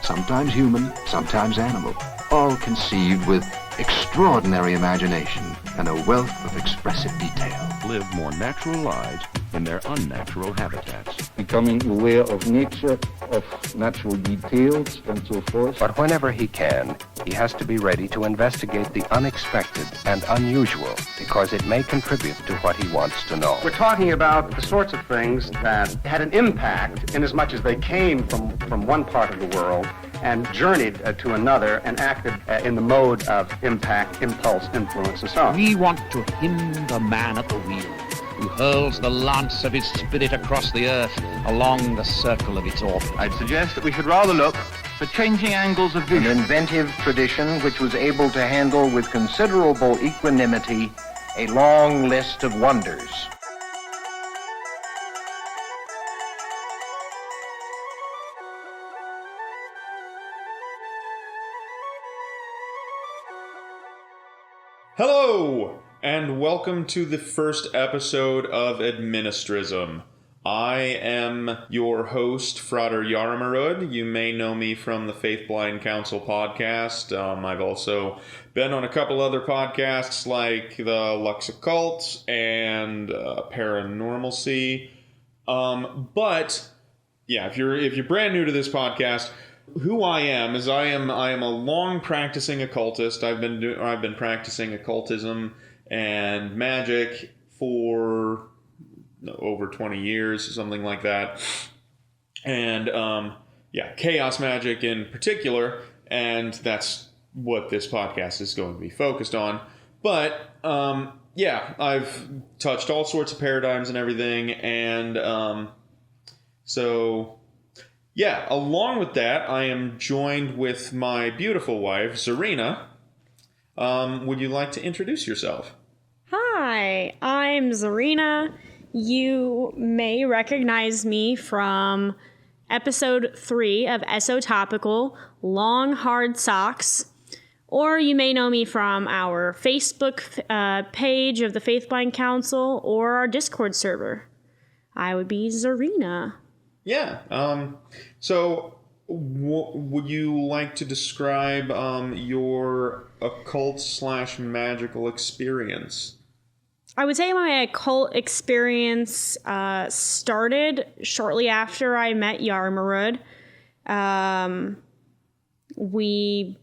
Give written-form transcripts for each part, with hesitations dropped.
sometimes human, sometimes animal, all conceived with extraordinary imagination and a wealth of expressive detail. Live more natural lives in their unnatural habitats. Becoming aware of nature, of natural details, and so forth. But whenever he can, he has to be ready to investigate the unexpected and unusual, because it may contribute to what he wants to know. We're talking about the sorts of things that had an impact in as much as they came from one part of the world and journeyed to another and acted in the mode of impact, impulse, influence, and so on. We want to hinder the man at the wheel, who hurls the lance of his spirit across the earth along the circle of its orbit. I'd suggest that we should rather look for changing angles of vision. An inventive tradition which was able to handle with considerable equanimity a long list of wonders. Hello, and welcome to the first episode of Administrism. I am your host, Frater Yara. You may know me from the Faith Blind Council podcast. I've also been on a couple other podcasts like the Lux Occult and Paranormalcy. But yeah, if you're brand new to this podcast, who I am is I am a long practicing occultist. I've been practicing occultism and magic for over 20 years, something like that. And chaos magic in particular, and that's what this podcast is going to be focused on. But I've touched all sorts of paradigms and everything, and along with that, I am joined with my beautiful wife, Zarina. Would you like to introduce yourself? Hi, I'm Zarina. You may recognize me from episode 3 of SO Topical, Long Hard Socks, or you may know me from our Facebook page of the Faith Blind Council or our Discord server. I would be Zarina. Yeah. So, would you like to describe your occult/magical experience? I would say my occult experience started shortly after I met Yara. We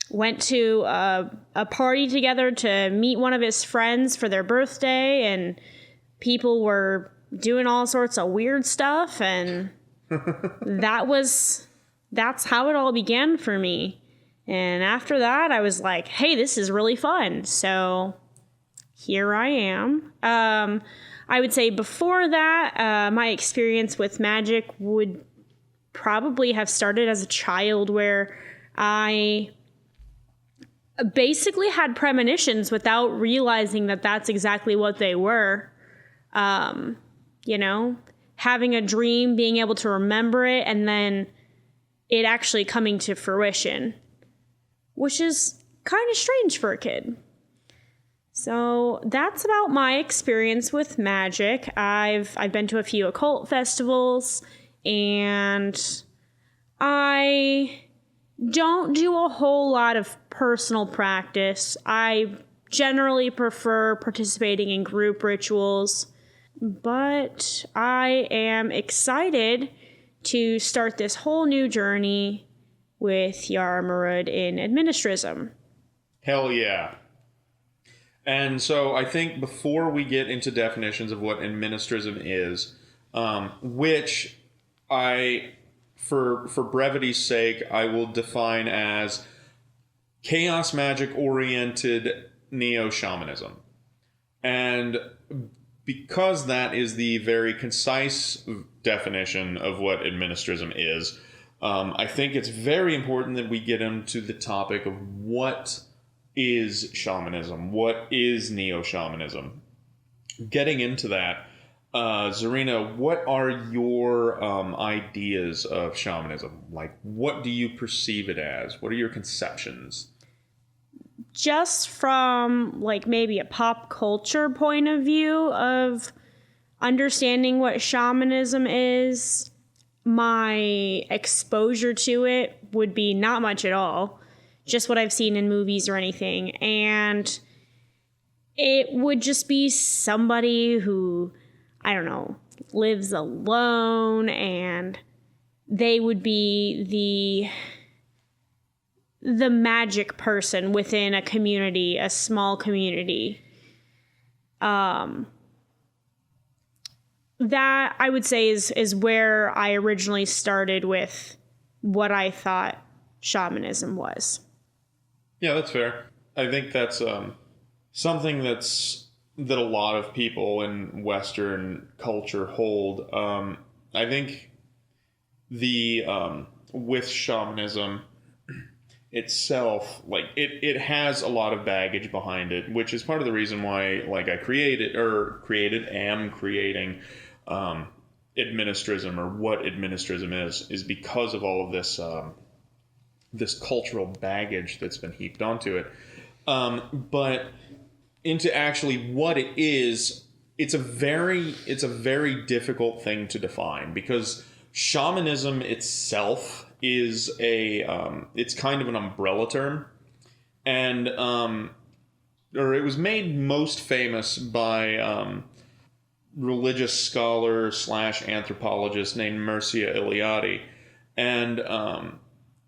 went to a party together to meet one of his friends for their birthday, and people were doing all sorts of weird stuff, and that's how it all began for me. And after that, I was like, hey, this is really fun. So here I am. I would say before that, my experience with magic would probably have started as a child, where I basically had premonitions without realizing that that's exactly what they were. Having a dream, being able to remember it, and then it actually coming to fruition, which is kind of strange for a kid. So that's about my experience with magic. I've been to a few occult festivals, and I don't do a whole lot of personal practice. I generally prefer participating in group rituals. But I am excited to start this whole new journey with Yara in Administrism. Hell yeah. And so I think before we get into definitions of what Administrism is, which for brevity's sake, I will define as chaos magic-oriented neoshamanism. And because that is the very concise definition of what Administrism is, I think it's very important that we get into the topic of what is shamanism, what is neo-shamanism. Getting into that, Zarina, what are your ideas of shamanism? Like, what do you perceive it as? What are your conceptions? Just from maybe a pop culture point of view of understanding what shamanism is, my exposure to it would be not much at all, just what I've seen in movies or anything. And it would just be somebody who, I don't know, lives alone, and they would be the magic person within a community, a small community. That, I would say, is where I originally started with what I thought shamanism was. Yeah, that's fair. I think that's something that a lot of people in Western culture hold. I think with shamanism itself, like it has a lot of baggage behind it, which is part of the reason why, like, am creating Administrism, or what Administrism is because of all of this this cultural baggage that's been heaped onto it. But into actually what it is, it's a very difficult thing to define, because shamanism itself is it's kind of an umbrella term, and or it was made most famous by religious scholar / anthropologist named Mircea Eliade, and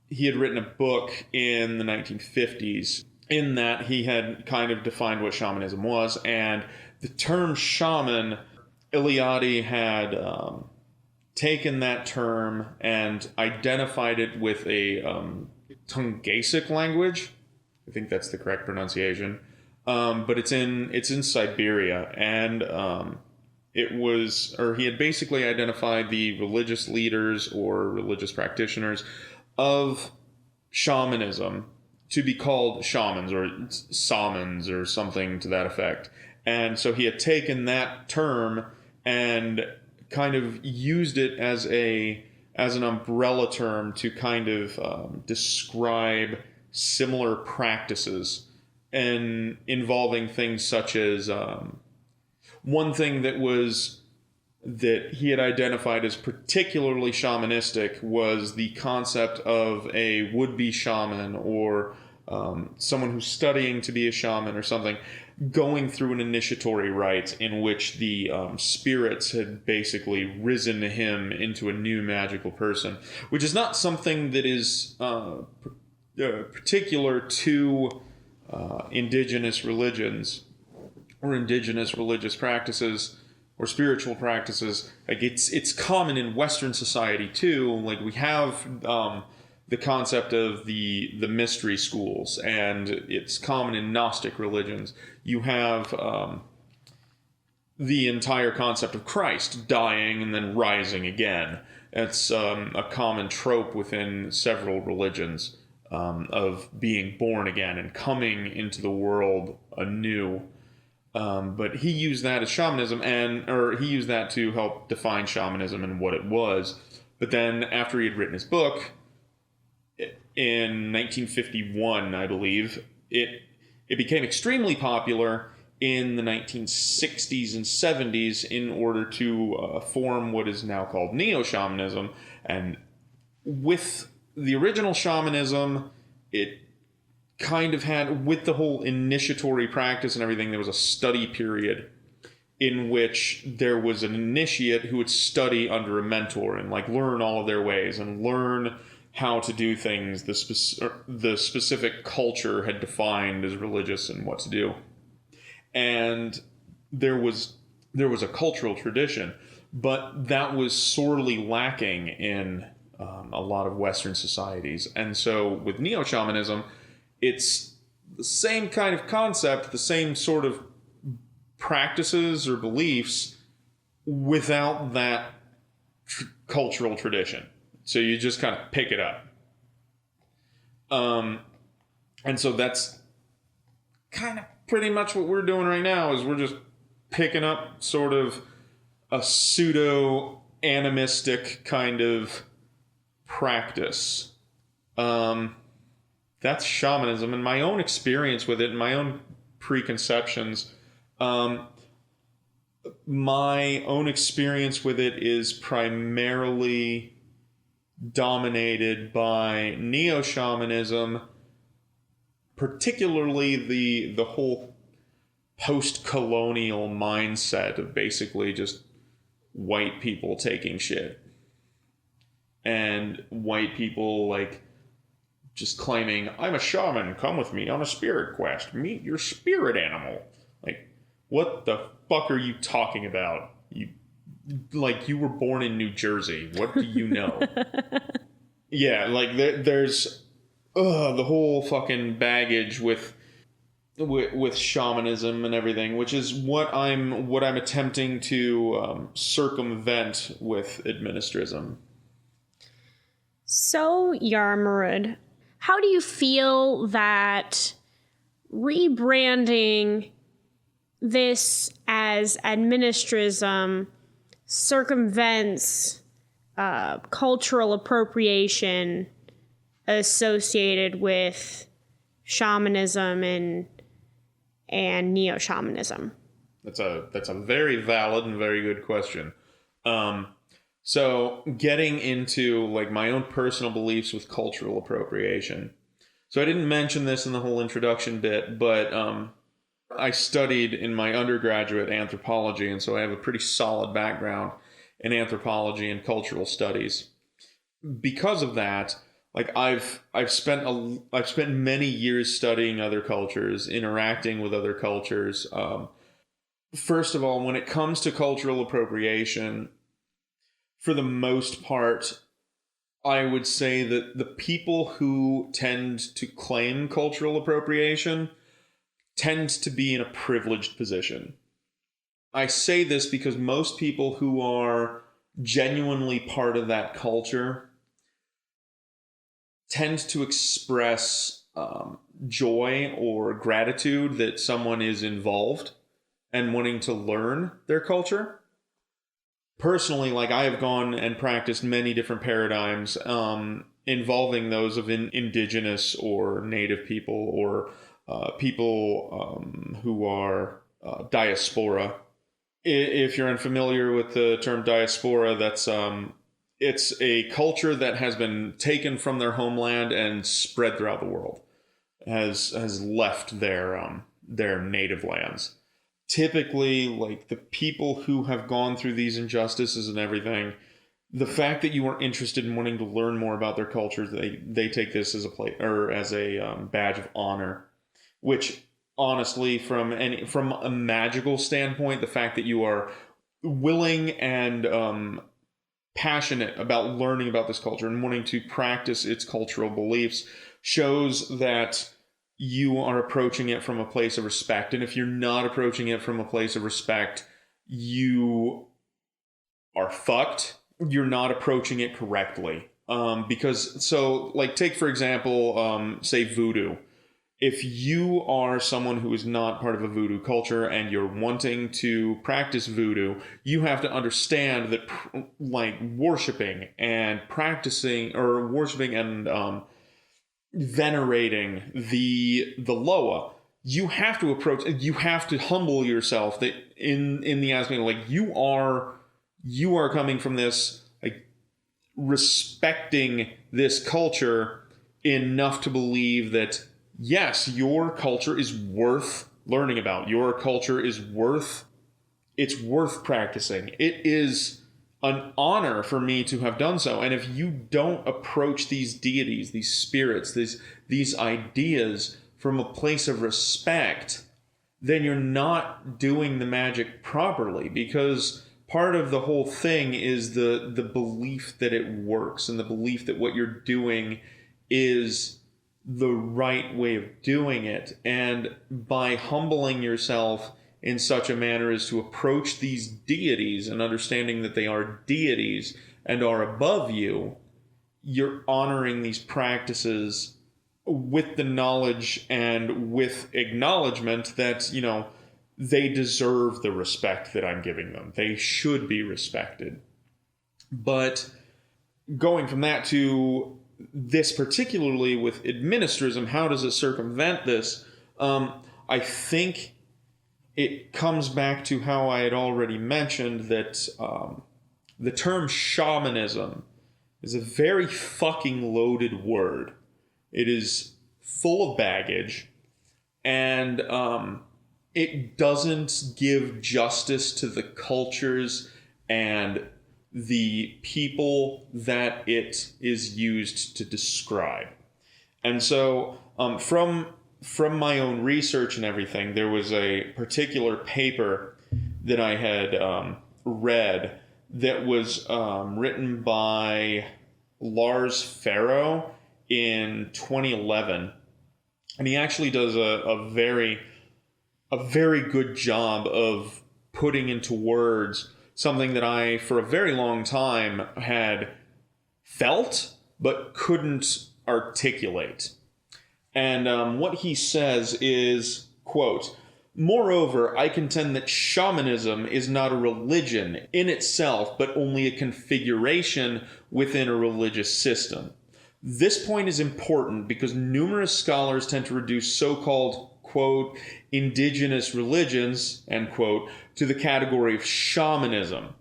he had written a book in the 1950s in that he had kind of defined what shamanism was, and the term shaman, Eliade had taken that term and identified it with a Tungasic language. I think that's the correct pronunciation. But it's in Siberia, and he had basically identified the religious leaders or religious practitioners of shamanism to be called shamans or samans or something to that effect. And so he had taken that term and kind of used it as an umbrella term to kind of describe similar practices, and involving things such as one thing that he had identified as particularly shamanistic was the concept of a would-be shaman, or someone who's studying to be a shaman or something, going through an initiatory rite in which the spirits had basically risen him into a new magical person, which is not something that is particular to indigenous religions or indigenous religious practices or spiritual practices. Like it's common in Western society too. Like we have the concept of the mystery schools, and it's common in Gnostic religions. You have the entire concept of Christ dying and then rising again. It's a common trope within several religions of being born again and coming into the world anew. But he used that as shamanism, or he used that to help define shamanism and what it was. But then after he had written his book, in 1951, I believe, it became extremely popular in the 1960s and 70s in order to form what is now called neoshamanism. And with the original shamanism, it kind of had, with the whole initiatory practice and everything, there was a study period in which there was an initiate who would study under a mentor and like learn all of their ways and learn how to do things the specific culture had defined as religious and what to do. And there was a cultural tradition, but that was sorely lacking in a lot of Western societies. And so with neo-shamanism, it's the same kind of concept, the same sort of practices or beliefs without that cultural tradition. So you just kind of pick it up. And so that's kind of pretty much what we're doing right now, is we're just picking up sort of a pseudo animistic kind of practice. That's shamanism, and my own experience with it and my own preconceptions. My own experience with it is primarily dominated by neo-shamanism, particularly the whole post-colonial mindset of basically just white people taking shit. And white people, like, just claiming, I'm a shaman, come with me on a spirit quest, meet your spirit animal. Like, what the fuck are you talking about? You were born in New Jersey. What do you know? Yeah, like, there's the whole fucking baggage with shamanism and everything, which is what I'm attempting to circumvent with Administrism. So, Yarmarud, how do you feel that rebranding this as Administrism circumvents cultural appropriation associated with shamanism and neo-shamanism? That's a very valid and very good question. So getting into like my own personal beliefs with cultural appropriation. So I didn't mention this in the whole introduction bit, but I studied in my undergraduate anthropology, and so I have a pretty solid background in anthropology and cultural studies. Because of that, like I've spent many years studying other cultures, interacting with other cultures. First of all, when it comes to cultural appropriation, for the most part, I would say that the people who tend to claim cultural appropriation tend to be in a privileged position. I say this because most people who are genuinely part of that culture tend to express joy or gratitude that someone is involved and wanting to learn their culture. Personally, like I have gone and practiced many different paradigms involving those of indigenous or native people or people who are diaspora. If you're unfamiliar with the term diaspora, that's it's a culture that has been taken from their homeland and spread throughout the world, has left their native lands. Typically, like the people who have gone through these injustices and everything, the fact that you are interested in wanting to learn more about their culture, they take this as a badge of honor. Which, honestly, from a magical standpoint, the fact that you are willing and passionate about learning about this culture and wanting to practice its cultural beliefs shows that you are approaching it from a place of respect. And if you're not approaching it from a place of respect, you are fucked. You're not approaching it correctly. Take, for example, say voodoo. If you are someone who is not part of a voodoo culture and you're wanting to practice voodoo, you have to understand that worshiping and venerating the Loa, you have to humble yourself that in the aspect like you are coming from this, like, respecting this culture enough to believe that yes, your culture is worth learning about. Your culture is worth practicing. It is an honor for me to have done so. And if you don't approach these deities, these spirits, these ideas from a place of respect, then you're not doing the magic properly, because part of the whole thing is the belief that it works and the belief that what you're doing is the right way of doing it. And by humbling yourself in such a manner as to approach these deities and understanding that they are deities and are above you, you're honoring these practices with the knowledge and with acknowledgement that, you know, they deserve the respect that I'm giving them. They should be respected. But going from that to this, particularly with Administrism, how does it circumvent this? I think it comes back to how I had already mentioned that the term shamanism is a very fucking loaded word. It is full of baggage, and it doesn't give justice to the cultures and the people that it is used to describe. And so from my own research and everything, there was a particular paper that I had read that was written by Lars Farrow in 2011, and he actually does a very good job of putting into words something that I, for a very long time, had felt but couldn't articulate. And what he says is, quote, "Moreover, I contend that shamanism is not a religion in itself, but only a configuration within a religious system. This point is important because numerous scholars tend to reduce so-called, quote, indigenous religions, end quote, to the category of shamanism,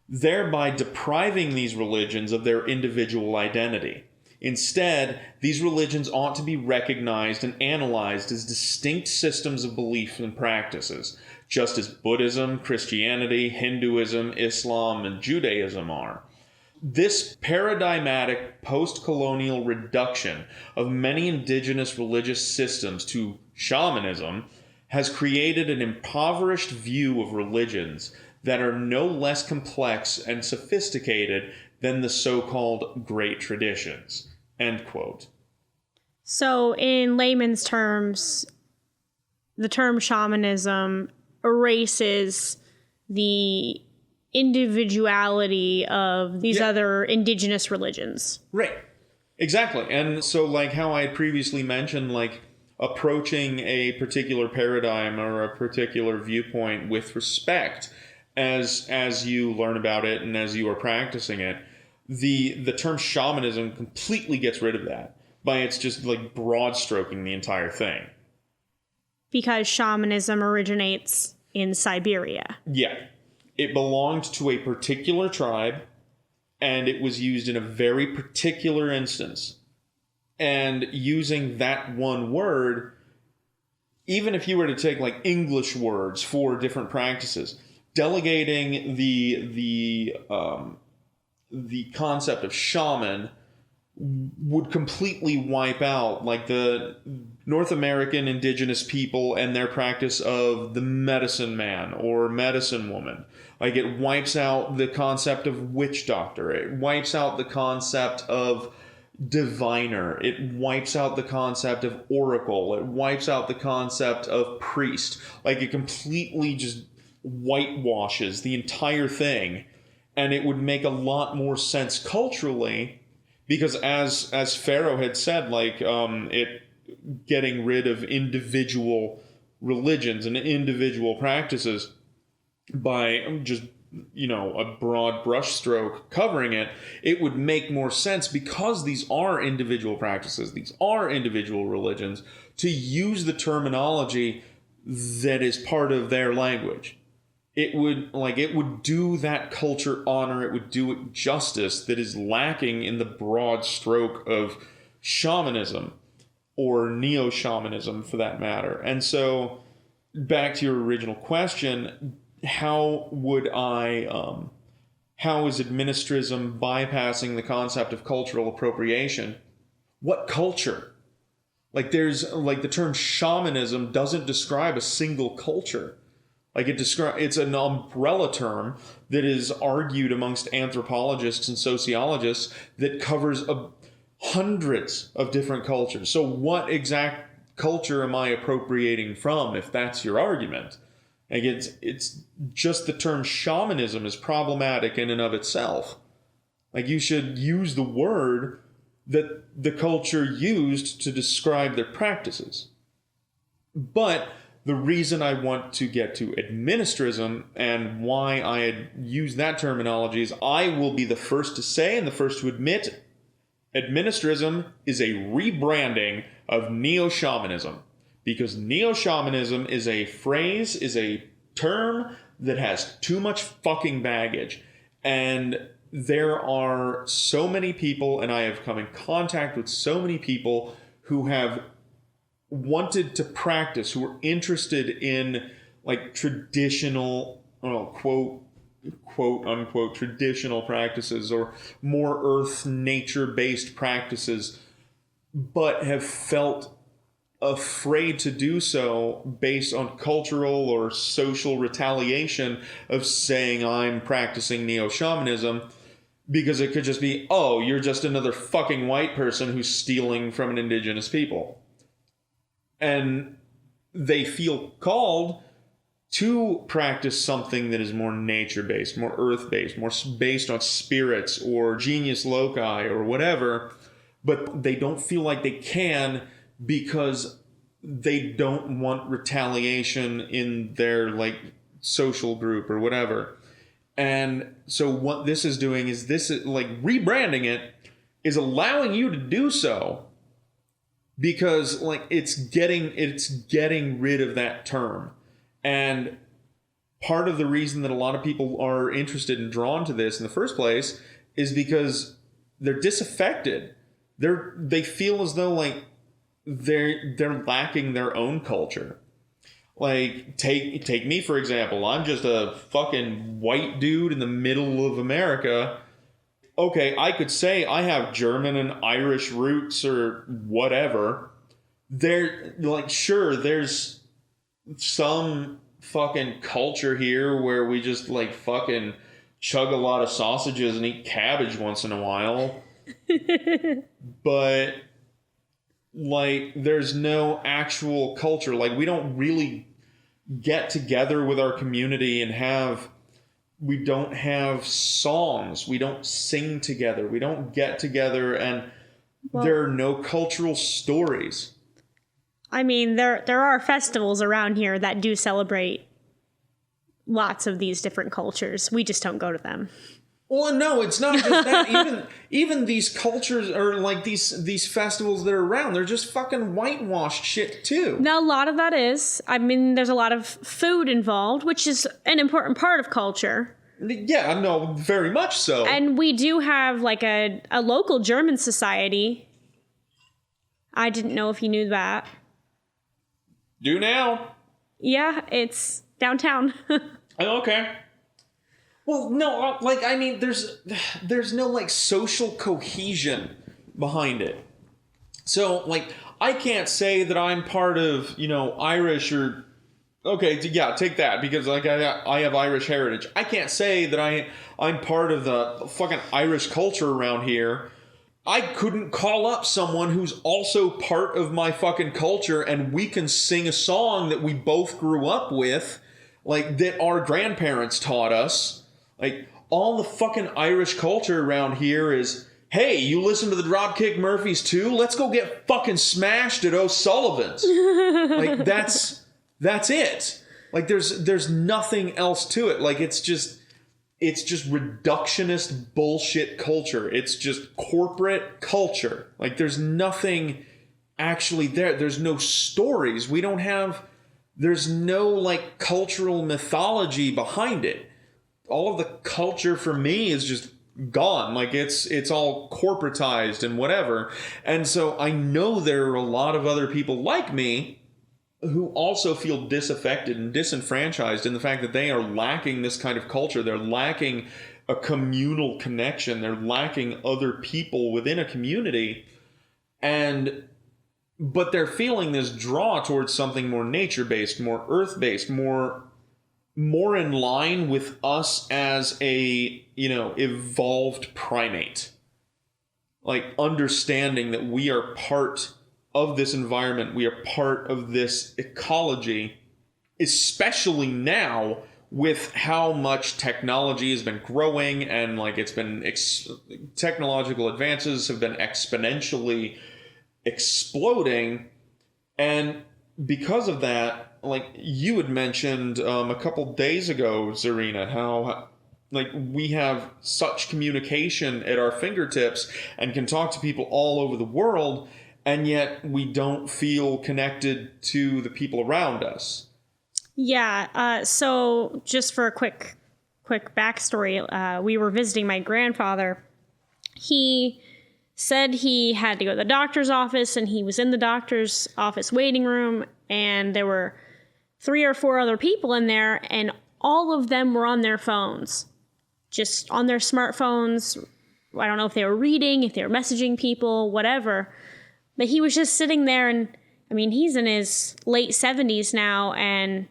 thereby depriving these religions of their individual identity. Instead, these religions ought to be recognized and analyzed as distinct systems of belief and practices, just as Buddhism, Christianity, Hinduism, Islam, and Judaism are. This paradigmatic post-colonial reduction of many indigenous religious systems to shamanism has created an impoverished view of religions that are no less complex and sophisticated than the so-called great traditions." End quote. So in layman's terms, the term shamanism erases the individuality of these other indigenous religions. Right. Exactly. And so like how I had previously mentioned, like approaching a particular paradigm or a particular viewpoint with respect as you learn about it and as you are practicing it, the term shamanism completely gets rid of that by its just like broad stroking the entire thing. Because shamanism originates in Siberia. Yeah. It belonged to a particular tribe, and it was used in a very particular instance. And using that one word, even if you were to take like English words for different practices, delegating the concept of shaman would completely wipe out like the North American indigenous people and their practice of the medicine man or medicine woman. Like it wipes out the concept of witch doctor. It wipes out the concept of diviner. It wipes out the concept of oracle. It wipes out the concept of priest. Like it completely just whitewashes the entire thing. And it would make a lot more sense culturally, because as Pharaoh had said, like it getting rid of individual religions and individual practices by just, you know, a broad brushstroke covering it, it would make more sense, because these are individual practices, these are individual religions, to use the terminology that is part of their language. It would do that culture honor, it would do it justice that is lacking in the broad stroke of shamanism, or neo-shamanism for that matter. And so, back to your original question, how is Administrism bypassing the concept of cultural appropriation? What culture? Like the term shamanism doesn't describe a single culture. Like it's an umbrella term that is argued amongst anthropologists and sociologists that covers hundreds of different cultures. So what exact culture am I appropriating from, if that's your argument? Like it's just the term shamanism is problematic in and of itself. Like you should use the word that the culture used to describe their practices. But the reason I want to get to Administrism and why I had used that terminology is I will be the first to say and the first to admit Administrism is a rebranding of neo-shamanism, because neo-shamanism is a phrase, is a term that has too much fucking baggage. And there are so many people, and I have come in contact with so many people who have wanted to practice, who are interested in like traditional, quote unquote, traditional practices or more earth nature based practices, but have felt afraid to do so based on cultural or social retaliation of saying I'm practicing neo-shamanism, because it could just be, oh, you're just another fucking white person who's stealing from an indigenous people. And they feel called to practice something that is more nature-based, more earth-based, more based on spirits or genius loci or whatever, but they don't feel like they can because they don't want retaliation in their like social group or whatever. And so what this is doing is like rebranding it is allowing you to do so, because like it's getting rid of that term. And part of the reason that a lot of people are interested and drawn to this in the first place is because they're disaffected. They feel as though like they're lacking their own culture. Like take me for example. I'm just a fucking white dude in the middle of America. Okay, I could say I have German and Irish roots or whatever. They're like, sure, there's some fucking culture here where we just like fucking chug a lot of sausages and eat cabbage once in a while. But like there's no actual culture. Like we don't really get together with our community and we don't have songs. We don't sing together. We don't get together, and there are no cultural stories. I mean, there are festivals around here that do celebrate lots of these different cultures. We just don't go to them. Well, no, it's not just that. Even these cultures are like these festivals that are around. They're just fucking whitewashed shit too. Now, a lot of that is. I mean, there's a lot of food involved, which is an important part of culture. Yeah, no, very much so. And we do have like a local German society. I didn't know if you knew that. Do now. Yeah, it's downtown. Okay. Well, no, like, I mean, there's no, like, social cohesion behind it. So, like, I can't say that I'm part of, Irish or... Okay, yeah, take that, because, like, I have Irish heritage. I can't say that I'm part of the fucking Irish culture around here. I couldn't call up someone who's also part of my fucking culture and we can sing a song that we both grew up with, like, that our grandparents taught us. Like, all the fucking Irish culture around here is, hey, you listen to the Dropkick Murphys too? Let's go get fucking smashed at O'Sullivan's. Like, that's it. Like, there's nothing else to it. Like, it's just reductionist bullshit culture. It's just corporate culture. Like, there's nothing actually there. There's no stories. There's no, like, cultural mythology behind it. All of the culture for me is just gone. Like it's all corporatized and whatever. And so I know there are a lot of other people like me who also feel disaffected and disenfranchised in the fact that they are lacking this kind of culture. They're lacking a communal connection. They're lacking other people within a community. But they're feeling this draw towards something more nature-based, more earth-based, more in line with us as a, evolved primate. Like, understanding that we are part of this environment, we are part of this ecology, especially now with how much technology has been growing and, like, it's been, technological advances have been exponentially exploding. And because of that, like you had mentioned a couple days ago, Zarina, how like we have such communication at our fingertips and can talk to people all over the world, and yet we don't feel connected to the people around us. Yeah. So just for a quick quick backstory. We were visiting my grandfather. He said he had to go to the doctor's office, and he was in the doctor's office waiting room, and there were 3 or 4 other people in there, and all of them were on their phones, just on their smartphones. I don't know if they were reading, if they were messaging people, whatever. But he was just sitting there, and I mean, he's in his late 70s now, and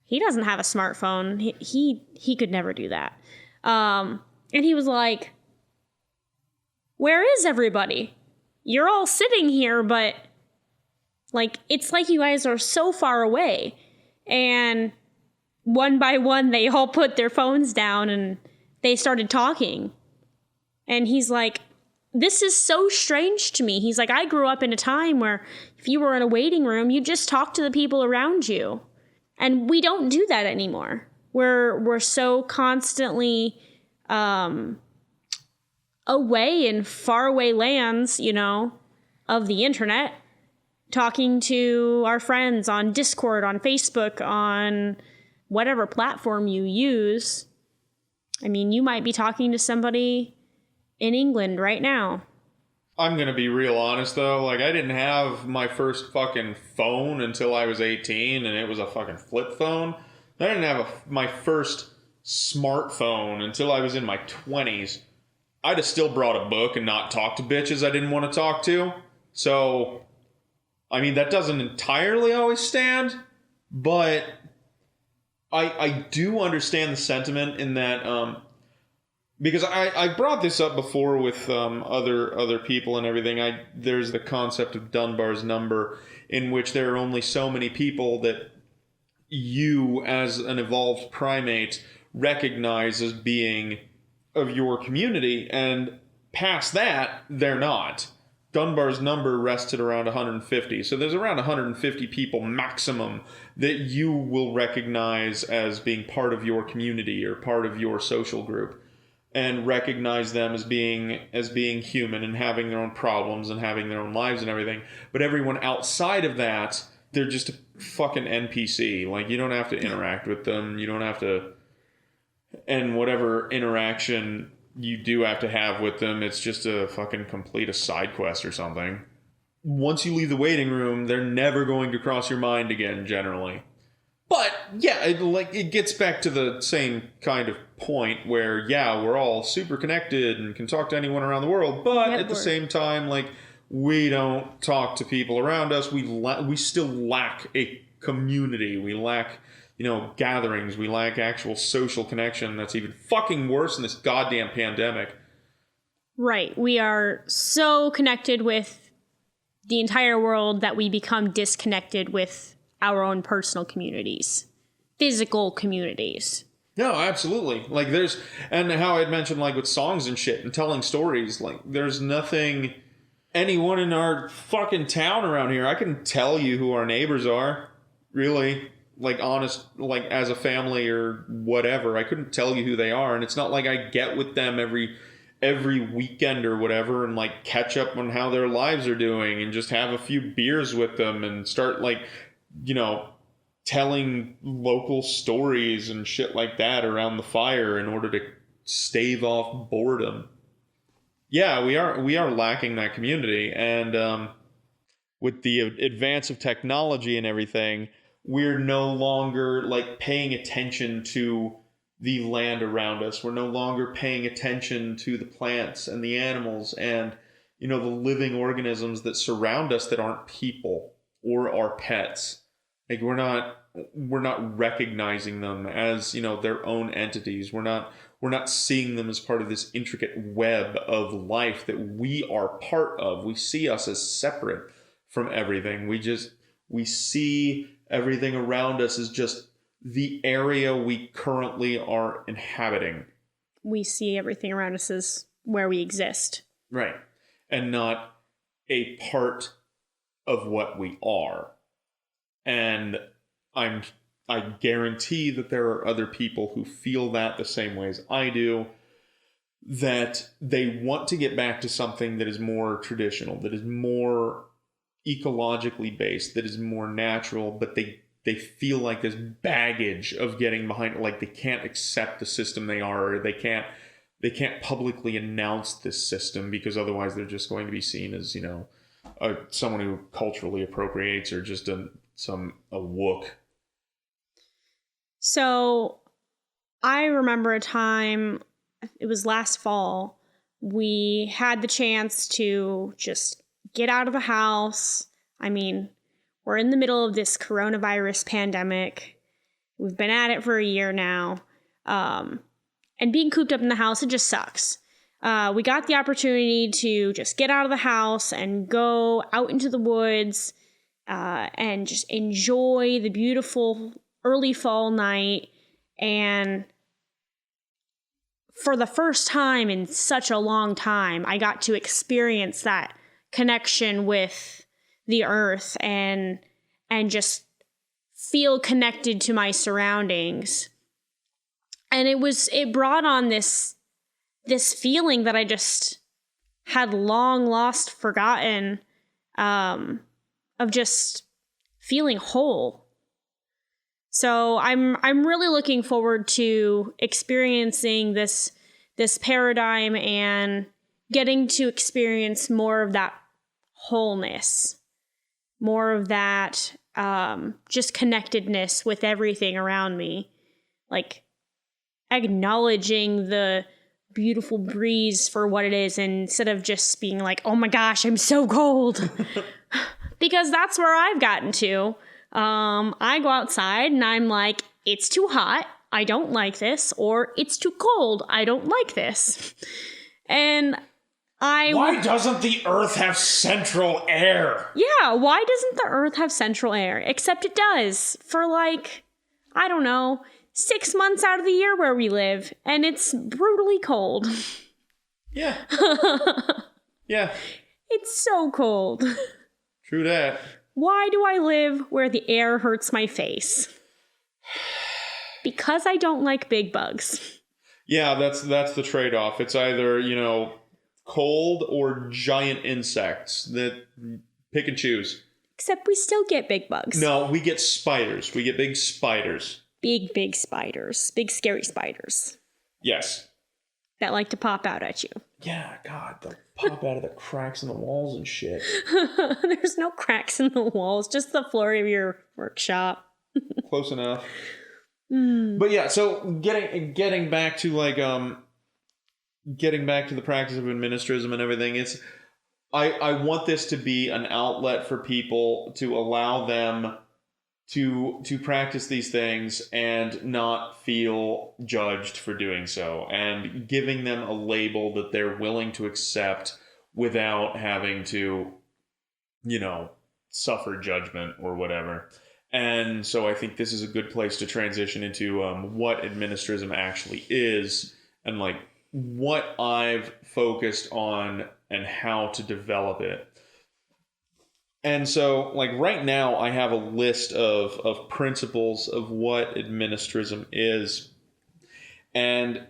he doesn't have a smartphone. He could never do that. And he was like, where is everybody? You're all sitting here, but like, it's like you guys are so far away. And one by one, they all put their phones down and they started talking. And he's like, this is so strange to me. He's like, I grew up in a time where if you were in a waiting room, you just talk to the people around you. And we don't do that anymore. We're so constantly away in faraway lands, you know, of the internet, talking to our friends on Discord, on Facebook, on whatever platform you use. I mean, you might be talking to somebody in England right now. I'm going to be real honest, though. Like, I didn't have my first fucking phone until I was 18, and it was a fucking flip phone. I didn't have my first smartphone until I was in my 20s. I'd have still brought a book and not talked to bitches I didn't want to talk to. So, I mean, that doesn't entirely always stand, but I do understand the sentiment in that, because I brought this up before with other people and everything. There's the concept of Dunbar's number, in which there are only so many people that you, as an evolved primate, recognize as being of your community, and past that, they're not. Dunbar's number rested around 150, so there's around 150 people maximum that you will recognize as being part of your community or part of your social group, and recognize them as being human and having their own problems and having their own lives and everything. But everyone outside of that, they're just a fucking NPC. Like, you don't have to interact with them. You don't have to... And whatever interaction you do have to have with them, it's just to fucking complete a side quest or something. Once you leave the waiting room, they're never going to cross your mind again, generally. But, yeah, it gets back to the same kind of point where, yeah, we're all super connected and can talk to anyone around the world, but at the same time, like, we don't talk to people around us. We still lack a community. We lack... gatherings. We lack actual social connection. That's even fucking worse in this goddamn pandemic. Right. We are so connected with the entire world that we become disconnected with our own personal communities, physical communities. No, absolutely. Like, and how I'd mentioned, like, with songs and shit and telling stories, like, there's nothing, anyone in our fucking town around here, I can tell you who our neighbors are, really. Like, honest, like, as a family or whatever, I couldn't tell you who they are. And it's not like I get with them every weekend or whatever and, like, catch up on how their lives are doing and just have a few beers with them and start, like, telling local stories and shit like that around the fire in order to stave off boredom. Yeah, we are lacking that community. And with the advance of technology and everything, we're no longer, like, paying attention to the land around us. We're no longer paying attention to the plants and the animals and, the living organisms that surround us that aren't people or our pets. Like, we're not recognizing them as, their own entities. We're not seeing them as part of this intricate web of life that we are part of. We see us as separate from everything. We see everything around us is just the area we currently are inhabiting. We see everything around us as where we exist. Right. And not a part of what we are. And I guarantee that there are other people who feel that the same way as I do, that they want to get back to something that is more traditional, that is more ecologically based, that is more natural, but they they feel like this baggage of getting behind, like they can't accept the system they are, or they can't publicly announce this system because otherwise they're just going to be seen as, you know, someone who culturally appropriates or just a wook. So I remember a time, it was last fall, we had the chance to just get out of the house. I mean, we're in the middle of this coronavirus pandemic. We've been at it for a year now. And being cooped up in the house, it just sucks. We got the opportunity to just get out of the house and go out into the woods and just enjoy the beautiful early fall night. And for the first time in such a long time, I got to experience that connection with the earth and just feel connected to my surroundings. And it brought on this feeling that I just had long lost, forgotten, of just feeling whole. So I'm really looking forward to experiencing this paradigm and getting to experience more of that wholeness, more of that just connectedness with everything around me, like acknowledging the beautiful breeze for what it is instead of just being like, oh my gosh, I'm so cold. Because that's where I've gotten to. I go outside and I'm like, it's too hot, I don't like this, or it's too cold, I don't like this. And why doesn't the earth have central air? Yeah, why doesn't the earth have central air? Except it does for like, I don't know, 6 months out of the year where we live, and it's brutally cold. Yeah. Yeah. It's so cold. True that. Why do I live where the air hurts my face? Because I don't like big bugs. Yeah, that's the trade-off. It's either, you know, cold or giant insects that pick and choose. Except we still get big bugs. No, we get spiders. We get big spiders. Big spiders. Big scary spiders. Yes. That like to pop out at you. Yeah, God, they'll pop out of the cracks in the walls and shit. There's no cracks in the walls, just the floor of your workshop. Close enough. But yeah, so getting back to like getting back to the practice of administrism and everything, it's I want this to be an outlet for people to allow them to practice these things and not feel judged for doing so, and giving them a label that they're willing to accept without having to, you know, suffer judgment or whatever. And so I think this is a good place to transition into what administrism actually is, and like what I've focused on and how to develop it. And so, like, right now, I have a list of principles of what administrism is. And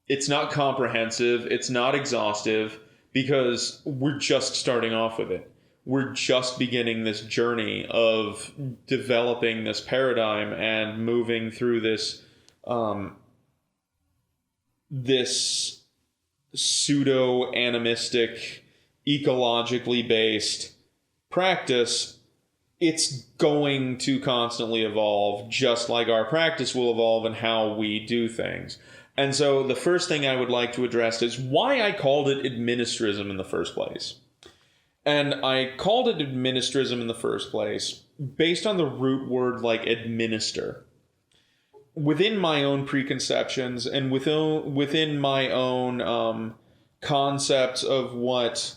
it's not comprehensive, it's not exhaustive, because we're just starting off with it. We're just beginning this journey of developing this paradigm and moving through this this pseudo animistic, ecologically based practice. It's going to constantly evolve, just like our practice will evolve in how we do things. And so the first thing I would like to address is why I called it administrism in the first place. And I called it administrism in the first place based on the root word like administer. Within my own preconceptions and within my own concepts of what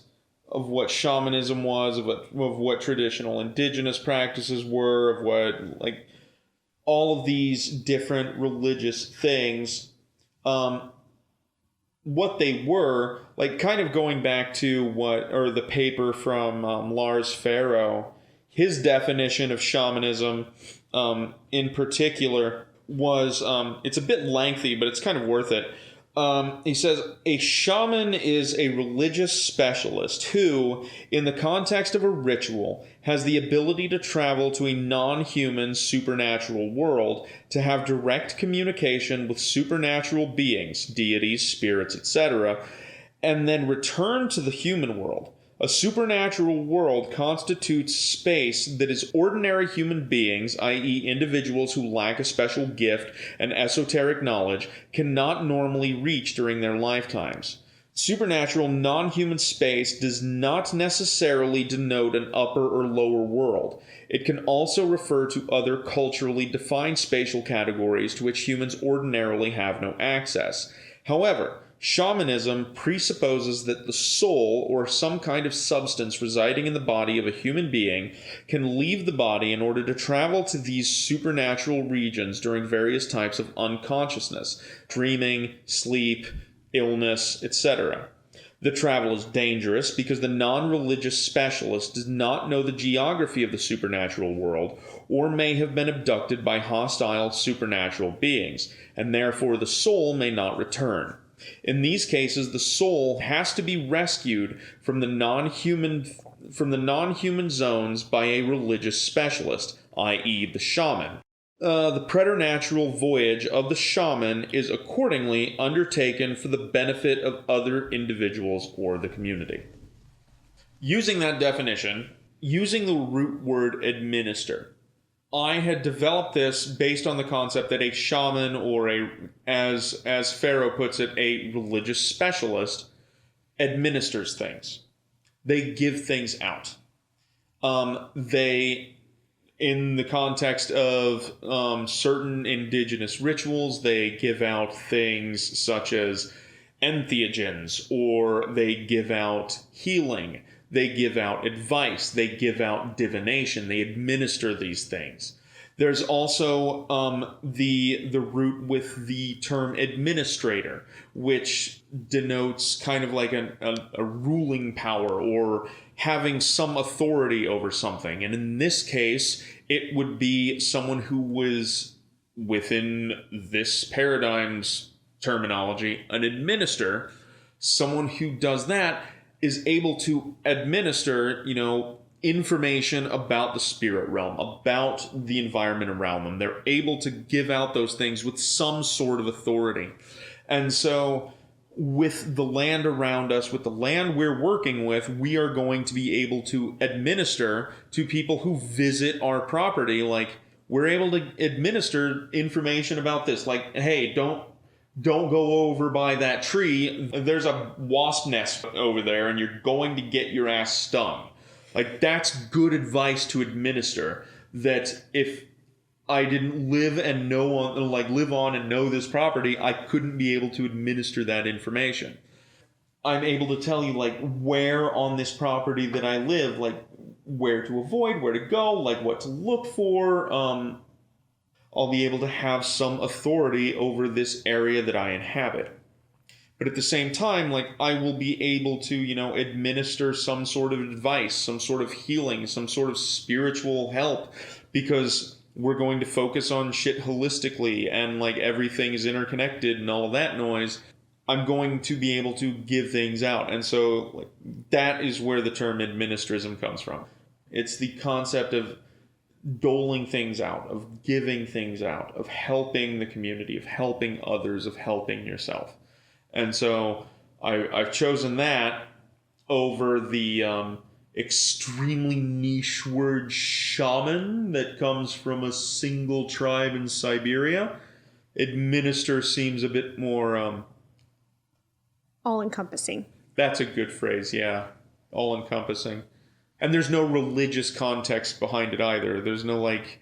shamanism was, of what traditional indigenous practices were, of what, like, all of these different religious things, what they were, like, kind of going back to the paper from Lars Farrow, his definition of shamanism in particular was, it's a bit lengthy, but it's kind of worth it. He says, a shaman is a religious specialist who, in the context of a ritual, has the ability to travel to a non-human supernatural world to have direct communication with supernatural beings, deities, spirits, etc., and then return to the human world. A supernatural world constitutes space that is ordinary human beings, i.e. individuals who lack a special gift and esoteric knowledge, cannot normally reach during their lifetimes. Supernatural non-human space does not necessarily denote an upper or lower world. It can also refer to other culturally defined spatial categories to which humans ordinarily have no access. However, shamanism presupposes that the soul, or some kind of substance residing in the body of a human being, can leave the body in order to travel to these supernatural regions during various types of unconsciousness, dreaming, sleep, illness, etc. The travel is dangerous because the non-religious specialist does not know the geography of the supernatural world, or may have been abducted by hostile supernatural beings, and therefore the soul may not return. In these cases, the soul has to be rescued from the non-human zones by a religious specialist, i.e. the shaman. The preternatural voyage of the shaman is accordingly undertaken for the benefit of other individuals or the community. Using that definition, using the root word administer, I had developed this based on the concept that a shaman, or as Pharaoh puts it, a religious specialist, administers things. They give things out. They, in the context of certain indigenous rituals, they give out things such as entheogens, or they give out healing. They give out advice. They give out divination. They administer these things. There's also the root with the term administrator, which denotes kind of like a ruling power or having some authority over something. And in this case, it would be someone who was, within this paradigm's terminology, an administrator. Someone who does that is able to administer, information about the spirit realm, about the environment around them. They're able to give out those things with some sort of authority. And so with the land around us, with the land we're working with, we are going to be able to administer to people who visit our property. Like, we're able to administer information about this. Like, hey, don't go over by that tree. There's a wasp nest over there and you're going to get your ass stung. Like, that's good advice to administer, that if I didn't live on and know this property, I couldn't be able to administer that information. I'm able to tell you, like, where on this property that I live, like, where to avoid, where to go, like, what to look for. I'll be able to have some authority over this area that I inhabit. But at the same time, like, I will be able to, administer some sort of advice, some sort of healing, some sort of spiritual help, because we're going to focus on shit holistically and, like, everything is interconnected and all of that noise. I'm going to be able to give things out. And so, like, that is where the term administrism comes from. It's the concept of doling things out, of giving things out, of helping the community, of helping others, of helping yourself. And so I've chosen that over the extremely niche word shaman that comes from a single tribe in Siberia. Administer seems a bit more all-encompassing. That's a good phrase, yeah. All-encompassing. And there's no religious context behind it either. There's no, like,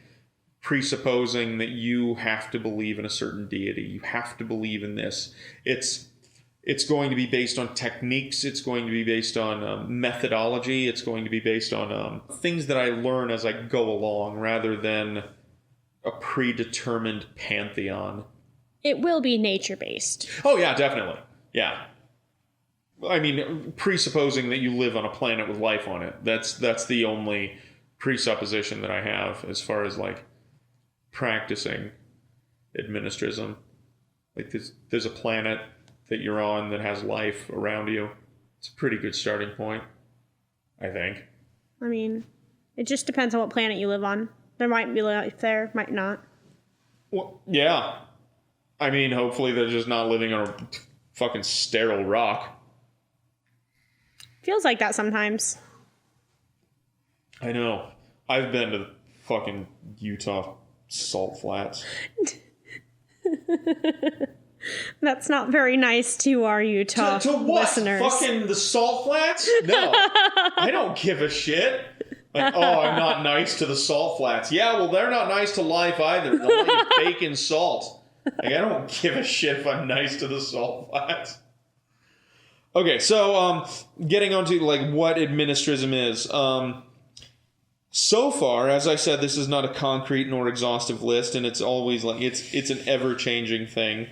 presupposing that you have to believe in a certain deity. You have to believe in this. It's going to be based on techniques. It's going to be based on methodology. It's going to be based on things that I learn as I go along, rather than a predetermined pantheon. It will be nature-based. Oh, yeah, definitely. Yeah. I mean, presupposing that you live on a planet with life on it. That's the only presupposition that I have as far as, like, practicing administrism. Like, there's a planet that you're on that has life around you. It's a pretty good starting point, I think. I mean, it just depends on what planet you live on. There might be life there, might not. Well, yeah. I mean, hopefully they're just not living on a fucking sterile rock. Feels like that sometimes. I know. I've been to fucking Utah salt flats. That's not very nice to our Utah to what? listeners. Fucking the salt flats? No. I don't give a shit. Like, oh, I'm not nice to the salt flats. Yeah, well, they're not nice to life either. They'll let you bake in salt. Like, I don't give a shit if I'm nice to the salt flats. Okay, so getting onto like what administrism is. So far, as I said, this is not a concrete nor exhaustive list, and it's always like it's an ever-changing thing.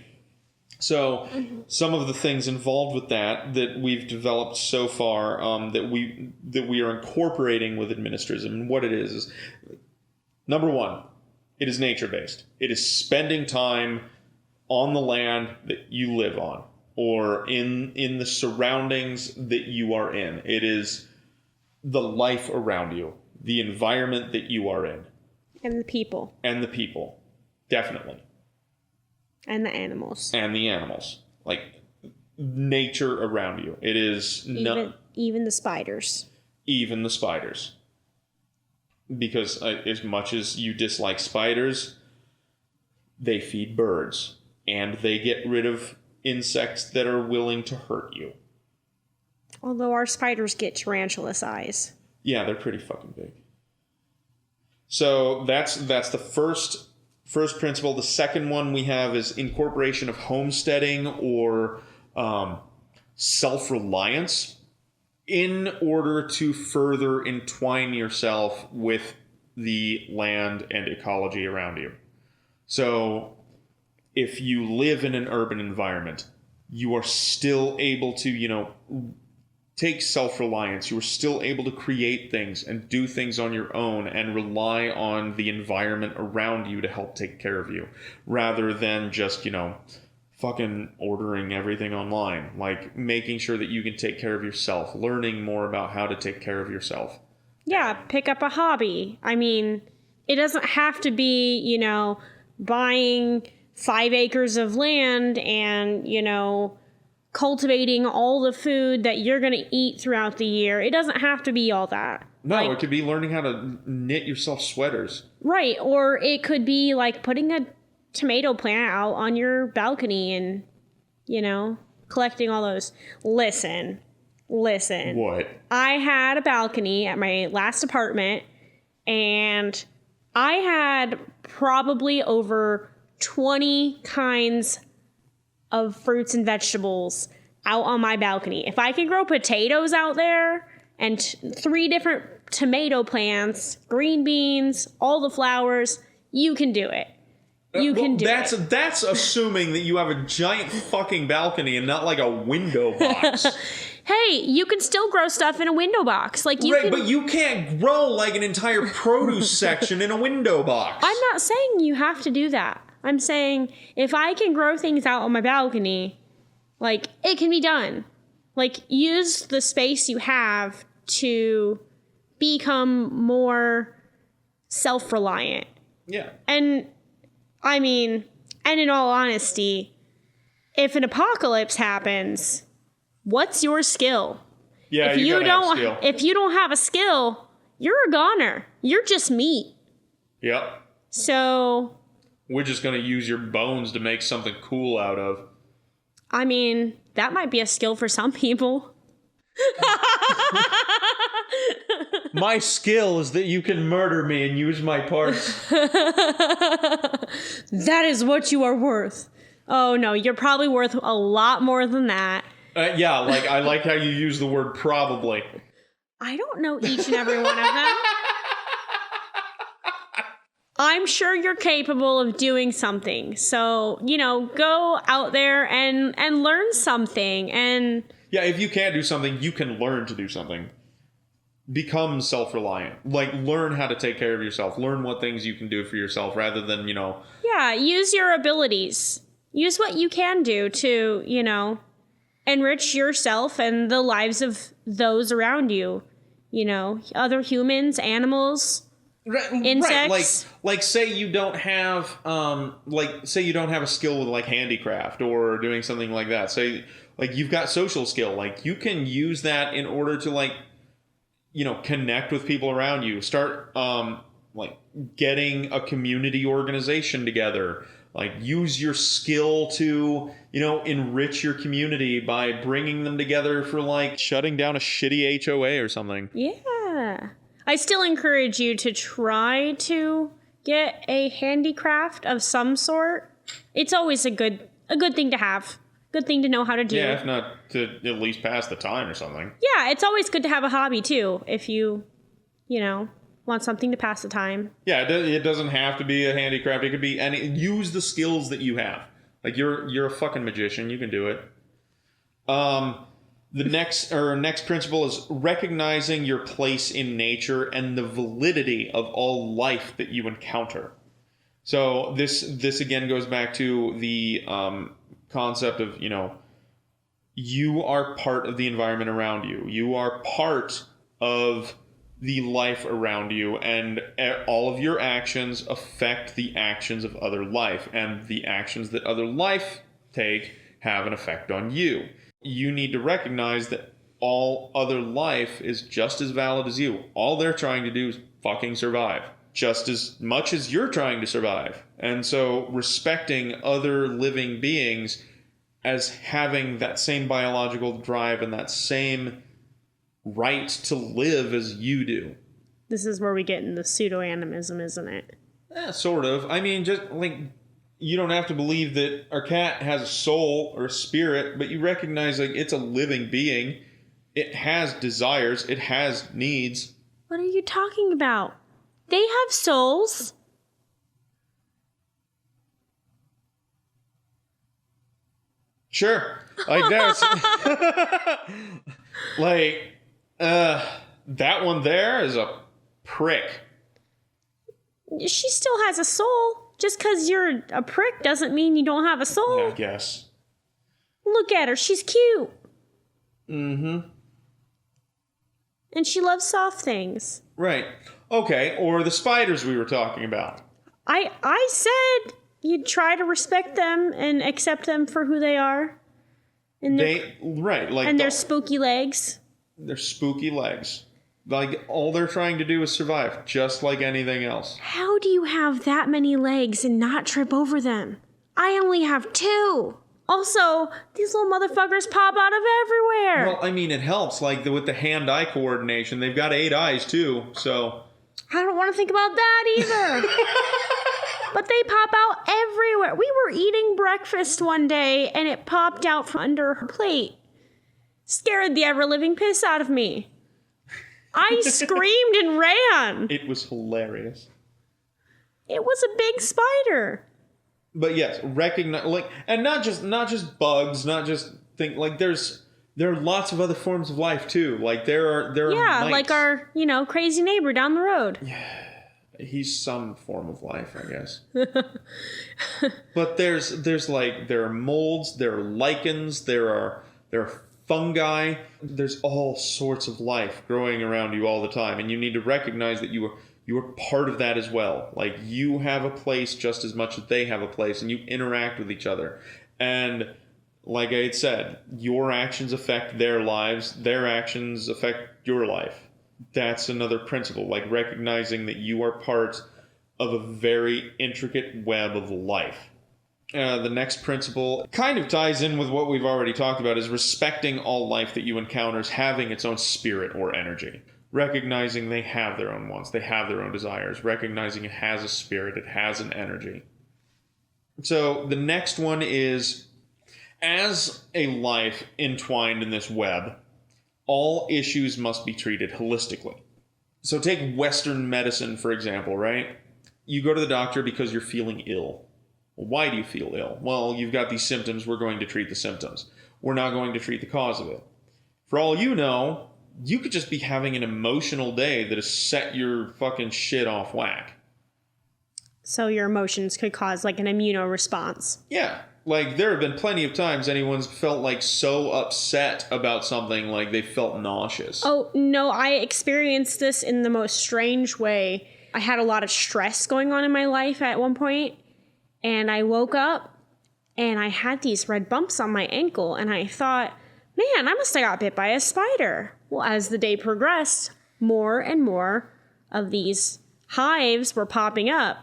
So some of the things involved with that we've developed so far that we are incorporating with administrism, and what it is number one, it is nature-based. It is spending time on the land that you live on, or in the surroundings that you are in. It is the life around you, the environment that you are in. And the people. And the people. Definitely. And the animals. And the animals. Like, nature around you. It is... Even the spiders. Even the spiders. Because as much as you dislike spiders, they feed birds. And they get rid of insects that are willing to hurt you. Although our spiders get tarantula size. Yeah, they're pretty fucking big. So that's the first principle. The second one we have is incorporation of homesteading or self-reliance in order to further entwine yourself with the land and ecology around you. So if you live in an urban environment, you are still able to, take self-reliance. You are still able to create things and do things on your own and rely on the environment around you to help take care of you, rather than just, fucking ordering everything online. Like, making sure that you can take care of yourself, learning more about how to take care of yourself. Yeah, pick up a hobby. I mean, it doesn't have to be, buying 5 acres of land and, cultivating all the food that you're going to eat throughout the year. It doesn't have to be all that. No, it could be learning how to knit yourself sweaters. Right, or it could be like putting a tomato plant out on your balcony and, collecting all those. Listen. What? I had a balcony at my last apartment, and I had probably over 20 kinds of fruits and vegetables out on my balcony. If I can grow potatoes out there and 3 different tomato plants, green beans, all the flowers, you can do it. You can do it. That's assuming that you have a giant fucking balcony and not like a window box. Hey, you can still grow stuff in a window box. But you can't grow like an entire produce section in a window box. I'm not saying you have to do that. I'm saying if I can grow things out on my balcony, it can be done. Use the space you have to become more self-reliant. Yeah. And, in all honesty, if an apocalypse happens, what's your skill? Yeah, if you don't have a skill, you're a goner. You're just meat. Yep. So... we're just going to use your bones to make something cool out of. That might be a skill for some people. My skill is that you can murder me and use my parts. That is what you are worth. Oh, no, you're probably worth a lot more than that. Yeah, I like how you use the word probably. I don't know each and every one of them. I'm sure you're capable of doing something. So, go out there and learn something. And yeah, if you can't do something, you can learn to do something. Become self-reliant. Learn how to take care of yourself. Learn what things you can do for yourself rather than, Yeah, use your abilities. Use what you can do to, enrich yourself and the lives of those around you. You know, other humans, animals, insects. Right. Like say you don't have a skill with like handicraft or doing something like that. Say like you've got social skill, like you can use that in order to like, you know, connect with people around you. Start like getting a community organization together. Like use your skill to, you know, enrich your community by bringing them together for like shutting down a shitty HOA or something. Yeah. I still encourage you to try to get a handicraft of some sort. It's always a good thing to have. Good thing to know how to do. Yeah, if not to at least pass the time or something. Yeah, it's always good to have a hobby too if you know, want something to pass the time. Yeah, it doesn't have to be a handicraft. It could be any. Use the skills that you have. Like you're a fucking magician. You can do it. The next principle is recognizing your place in nature and the validity of all life that you encounter. So this again goes back to the concept of, you know, you are part of the environment around you. You are part of the life around you, and all of your actions affect the actions of other life, and the actions that other life take have an effect on you. You need to recognize that all other life is just as valid as you. All they're trying to do is fucking survive, just as much as you're trying to survive. And so respecting other living beings as having that same biological drive and that same right to live as you do. This is where we get into pseudo animism, isn't it? Sort of. I mean, just like, you don't have to believe that our cat has a soul or a spirit, but you recognize like it's a living being. It has desires. It has needs. What are you talking about? They have souls. Sure. Like that's like that one there is a prick. She still has a soul. Just because you're a prick doesn't mean you don't have a soul. Yeah, I guess. Look at her. She's cute. Mm-hmm. And she loves soft things. Right. Okay, or the spiders we were talking about. I said you'd try to respect them and accept them for who they are. And their spooky legs. Their spooky legs. Like, all they're trying to do is survive, just like anything else. How do you have that many legs and not trip over them? I only have 2. Also, these little motherfuckers pop out of everywhere. Well, I mean, it helps. Like, with the hand-eye coordination, they've got 8 eyes, too, so... I don't want to think about that either. But they pop out everywhere. We were eating breakfast one day, and it popped out from under her plate. Scared the ever-living piss out of me. I screamed and ran. It was hilarious. It was a big spider. But yes, recognize, like, and not just bugs, not just think, there are lots of other forms of life too. Like there are mites. Like our crazy neighbor down the road. Yeah, he's some form of life, I guess. But there are molds, there are lichens, there are fungi. There's all sorts of life growing around you all the time, and you need to recognize that you are part of that as well. Like, you have a place just as much as they have a place, and you interact with each other. And like I had said, your actions affect their lives, their actions affect your life. That's another principle, like recognizing that you are part of a very intricate web of life. The next principle kind of ties in with what we've already talked about, is respecting all life that you encounter as having its own spirit or energy. Recognizing they have their own wants, they have their own desires. Recognizing it has a spirit, it has an energy. So the next one is, as a life entwined in this web, all issues must be treated holistically. So take Western medicine, for example, right? You go to the doctor because you're feeling ill. Why do you feel ill? Well, you've got these symptoms. We're going to treat the symptoms. We're not going to treat the cause of it. For all you know, you could just be having an emotional day that has set your fucking shit off whack. So your emotions could cause like an immuno response. Yeah. Like, there have been plenty of times anyone's felt, like, so upset about something, like, they felt nauseous. Oh, no, I experienced this in the most strange way. I had a lot of stress going on in my life at one point, and I woke up, and I had these red bumps on my ankle, and I thought, man, I must have got bit by a spider. Well, as the day progressed, more and more of these hives were popping up,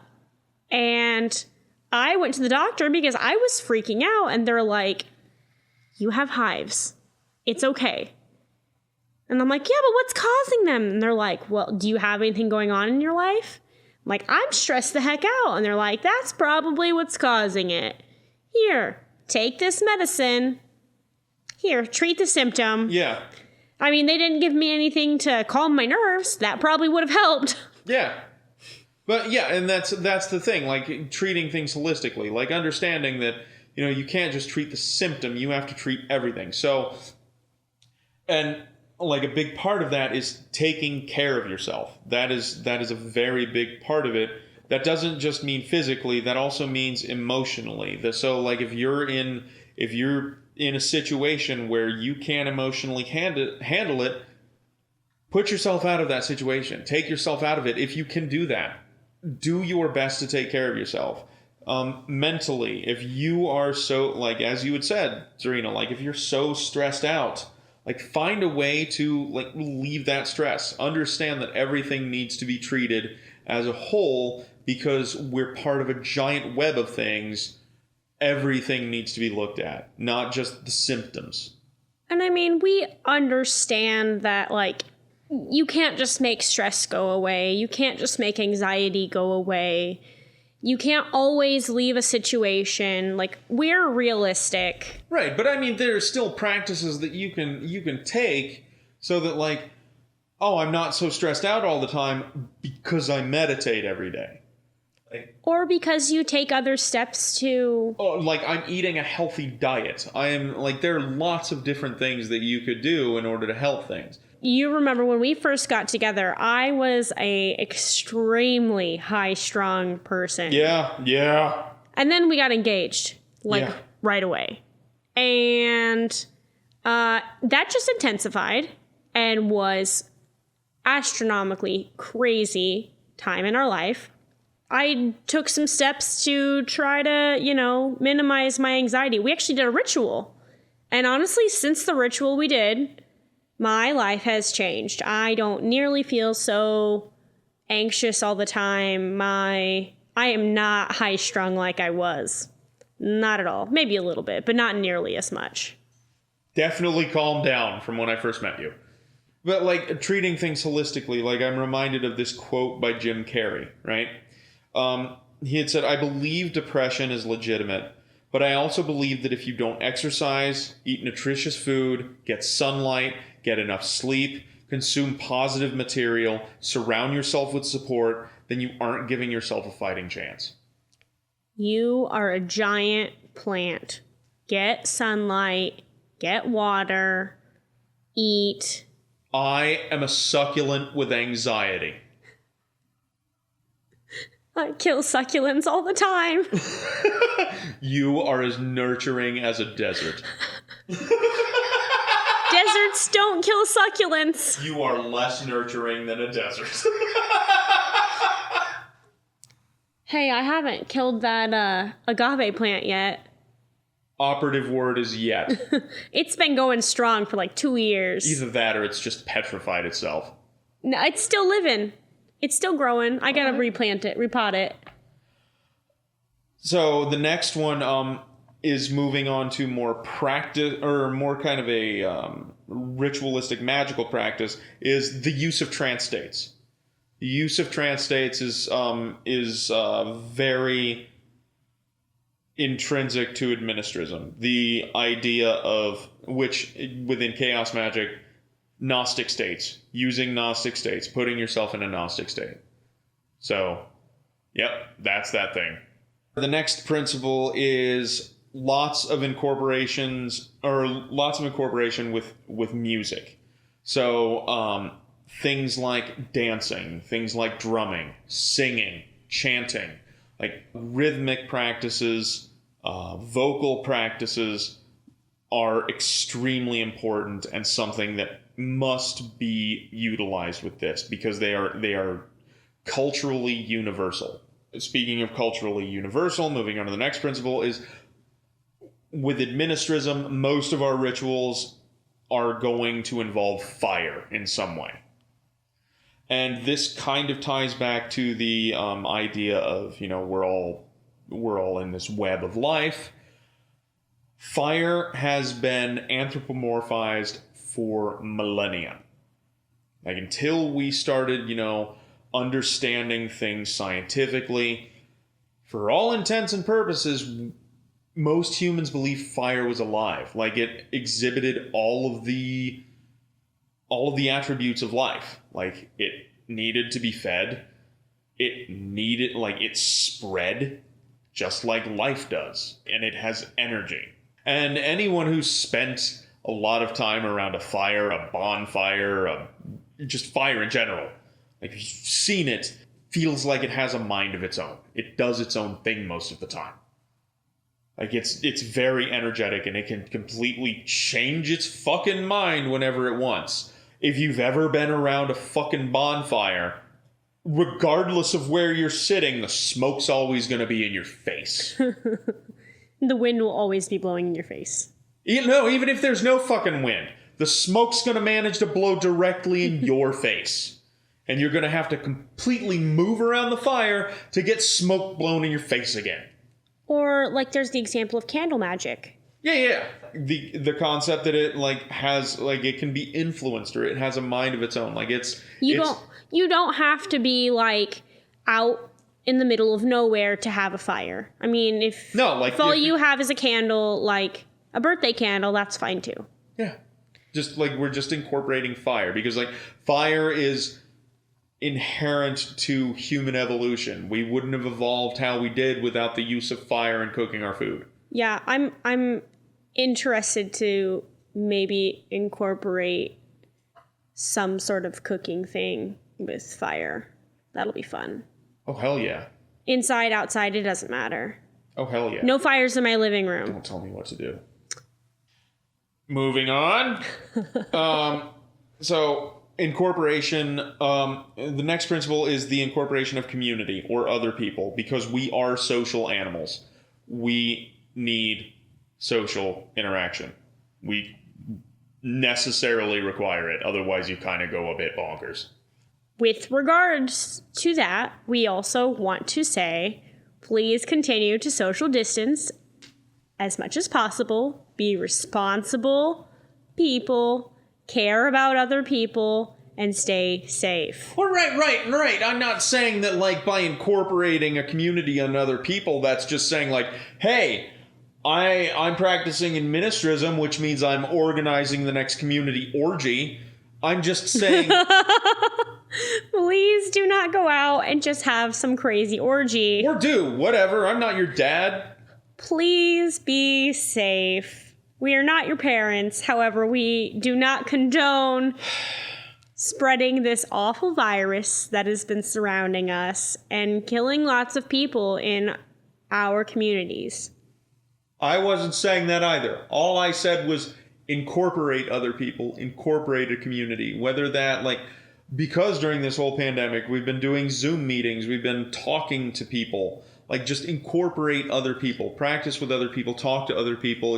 and I went to the doctor because I was freaking out, and they're like, you have hives. It's okay. And I'm like, yeah, but what's causing them? And they're like, well, do you have anything going on in your life? I'm like, I'm stressed the heck out. And they're like, that's probably what's causing it. Here, take this medicine. Here, treat the symptom. Yeah. I mean, they didn't give me anything to calm my nerves. That probably would have helped. Yeah. But yeah, and that's the thing, like treating things holistically, like understanding that, you know, you can't just treat the symptom, you have to treat everything. So, and like a big part of that is taking care of yourself. That is a very big part of it. That doesn't just mean physically, that also means emotionally. So like if you're in a situation where you can't emotionally handle it, put yourself out of that situation. Take yourself out of it if you can do that. Do your best to take care of yourself. Mentally, if you are so, like, as you had said, Zarina, like, if you're so stressed out, like, find a way to, like, relieve that stress. Understand that everything needs to be treated as a whole because we're part of a giant web of things. Everything needs to be looked at, not just the symptoms. And I mean, we understand that, like, you can't just make stress go away. You can't just make anxiety go away. You can't always leave a situation. Like, we're realistic. Right, but I mean, there are still practices that you can take so that, like, oh, I'm not so stressed out all the time because I meditate every day. Or because you take other steps to... Oh, like, I'm eating a healthy diet. I am, like, there are lots of different things that you could do in order to help things. You remember when we first got together, I was a extremely high-strung person. Yeah. And then we got engaged, right away. And that just intensified and was astronomically crazy time in our life. I took some steps to try to, minimize my anxiety. We actually did a ritual. And honestly, since the ritual we did, my life has changed. I don't nearly feel so anxious all the time. I am not high-strung like I was. Not at all. Maybe a little bit, but not nearly as much. Definitely calmed down from when I first met you. But, like, treating things holistically, like, I'm reminded of this quote by Jim Carrey, right? He had said, I believe depression is legitimate, but I also believe that if you don't exercise, eat nutritious food, get sunlight, get enough sleep, consume positive material, surround yourself with support, then you aren't giving yourself a fighting chance. You are a giant plant. Get sunlight, get water, eat. I am a succulent with anxiety. I kill succulents all the time. You are as nurturing as a desert. Deserts don't kill succulents. You are less nurturing than a desert. Hey, I haven't killed that agave plant yet. Operative word is yet. It's been going strong for like 2 years. Either that or it's just petrified itself. No, it's still living. It's still growing. I gotta replant it, repot it. So the next one is moving on to more practice, or more kind of a ritualistic magical practice, is the use of trance states. The use of trance states is very intrinsic to Administrism. The idea of which within chaos magic, Gnostic states, using Gnostic states, putting yourself in a Gnostic state. So, yep, that's that thing. The next principle is lots of incorporation with music. So, things like dancing, things like drumming, singing, chanting, like rhythmic practices, vocal practices are extremely important and something that must be utilized with this because they are culturally universal. Speaking of culturally universal, moving on to the next principle is with Administrism, most of our rituals are going to involve fire in some way. And this kind of ties back to the idea of, we're all in this web of life. Fire has been anthropomorphized for millennia. Like until we started, understanding things scientifically, for all intents and purposes, most humans believe fire was alive. Like it exhibited all of the attributes of life. Like it needed to be fed. It spread just like life does. And it has energy. And anyone who's spent a lot of time around a fire, a bonfire, just fire in general, like if you've seen it, feels like it has a mind of its own. It does its own thing most of the time. Like it's very energetic and it can completely change its fucking mind whenever it wants. If you've ever been around a fucking bonfire, regardless of where you're sitting, the smoke's always going to be in your face. The wind will always be blowing in your face. Even if there's no fucking wind, the smoke's going to manage to blow directly in your face. And you're going to have to completely move around the fire to get smoke blown in your face again. Or, there's the example of candle magic. Yeah. The concept that it, has, it can be influenced or it has a mind of its own. You don't have to be, out in the middle of nowhere to have a fire. I mean, if all you have is a candle, a birthday candle, that's fine too. Yeah. Just, we're just incorporating fire because, fire is inherent to human evolution. We wouldn't have evolved how we did without the use of fire in cooking our food. Yeah, I'm interested to maybe incorporate some sort of cooking thing with fire. That'll be fun. Oh, hell yeah. Inside, outside, it doesn't matter. Oh, hell yeah. No fires in my living room. Don't tell me what to do. Moving on. So, incorporation. The next principle is the incorporation of community or other people because we are social animals. We need social interaction. We necessarily require it. Otherwise, you kind of go a bit bonkers. With regards to that, we also want to say, please continue to social distance as much as possible. Be responsible people, care about other people, and stay safe. Well, right. I'm not saying that, by incorporating a community on other people, that's just saying, hey, I'm practicing Administrism, which means I'm organizing the next community orgy. I'm just saying... Please do not go out and just have some crazy orgy. Or do, whatever. I'm not your dad. Please be safe. We are not your parents. However, we do not condone spreading this awful virus that has been surrounding us and killing lots of people in our communities. I wasn't saying that either. All I said was incorporate other people, incorporate a community, whether that, because during this whole pandemic, we've been doing Zoom meetings, we've been talking to people, just incorporate other people, practice with other people, talk to other people,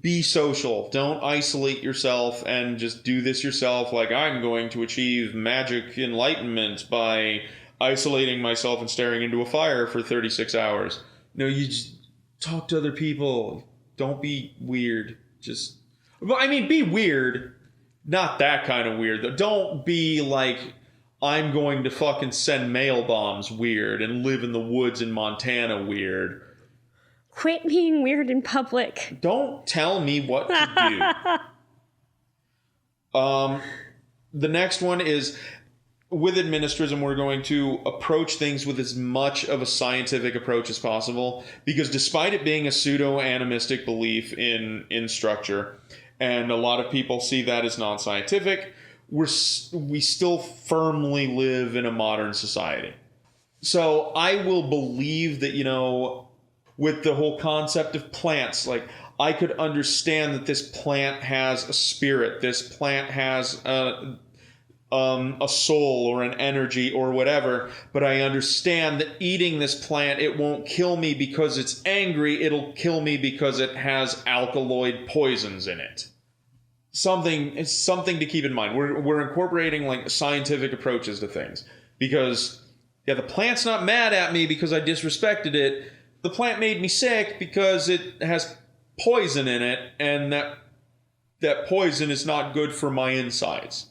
be social. Don't isolate yourself and just do this yourself. I'm going to achieve magic enlightenment by isolating myself and staring into a fire for 36 hours. No, you just talk to other people. Don't be weird. Be weird. Not that kind of weird, though. Don't be I'm going to fucking send mail bombs weird and live in the woods in Montana weird. Quit being weird in public. Don't tell me what to do. The next one is, with Administrism, we're going to approach things with as much of a scientific approach as possible, because despite it being a pseudo-animistic belief in structure, and a lot of people see that as non-scientific, we still firmly live in a modern society. So I will believe that, with the whole concept of plants. Like, I could understand that this plant has a spirit, this plant has a soul or an energy or whatever, but I understand that eating this plant, it won't kill me because it's angry, it'll kill me because it has alkaloid poisons in it. It's something to keep in mind. We're incorporating like scientific approaches to things, because the plant's not mad at me because I disrespected it. The plant made me sick because it has poison in it, and that poison is not good for my insides.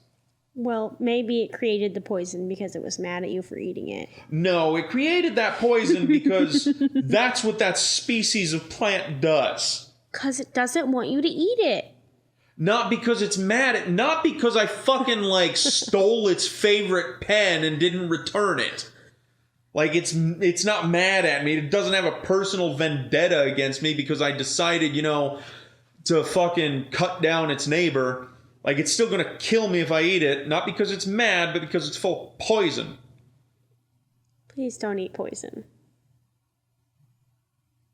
Well, maybe it created the poison because it was mad at you for eating it. No, it created that poison because that's what that species of plant does. Because it doesn't want you to eat it. Not because it's mad at, not because I fucking like stole its favorite pen and didn't return it. Like, it's not mad at me. It doesn't have a personal vendetta against me because I decided, to fucking cut down its neighbor. Like, it's still going to kill me if I eat it, not because it's mad, but because it's full of poison. Please don't eat poison.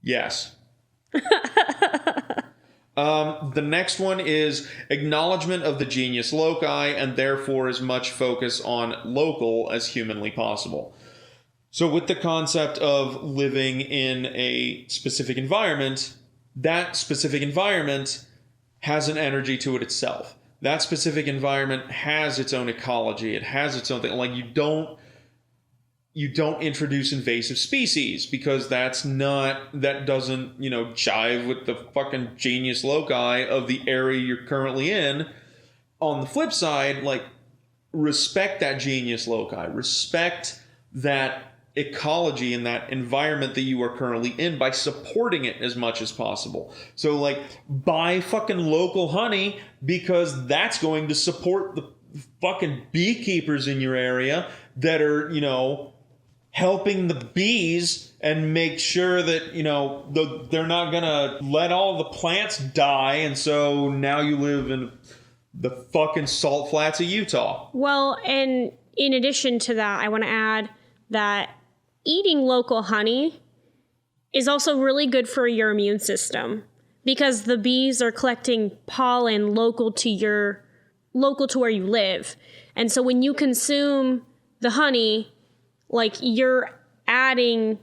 Yes. The next one is acknowledgement of the genius loci, and therefore as much focus on local as humanly possible. So with the concept of living in a specific environment, that specific environment has an energy to it itself. That specific environment has its own ecology. It has its own thing. Like, you don't introduce invasive species because that doesn't, jive with the fucking genius loci of the area you're currently in. On the flip side, like, respect that genius loci. Respect that ecology and that environment that you are currently in by supporting it as much as possible. So, like, buy fucking local honey because that's going to support the fucking beekeepers in your area that are, helping the bees and make sure that, they're not gonna let all the plants die, and so now you live in the fucking salt flats of Utah. Well, and in addition to that, I want to add that eating local honey is also really good for your immune system, because the bees are collecting pollen local to where you live. And so when you consume the honey, like, you're adding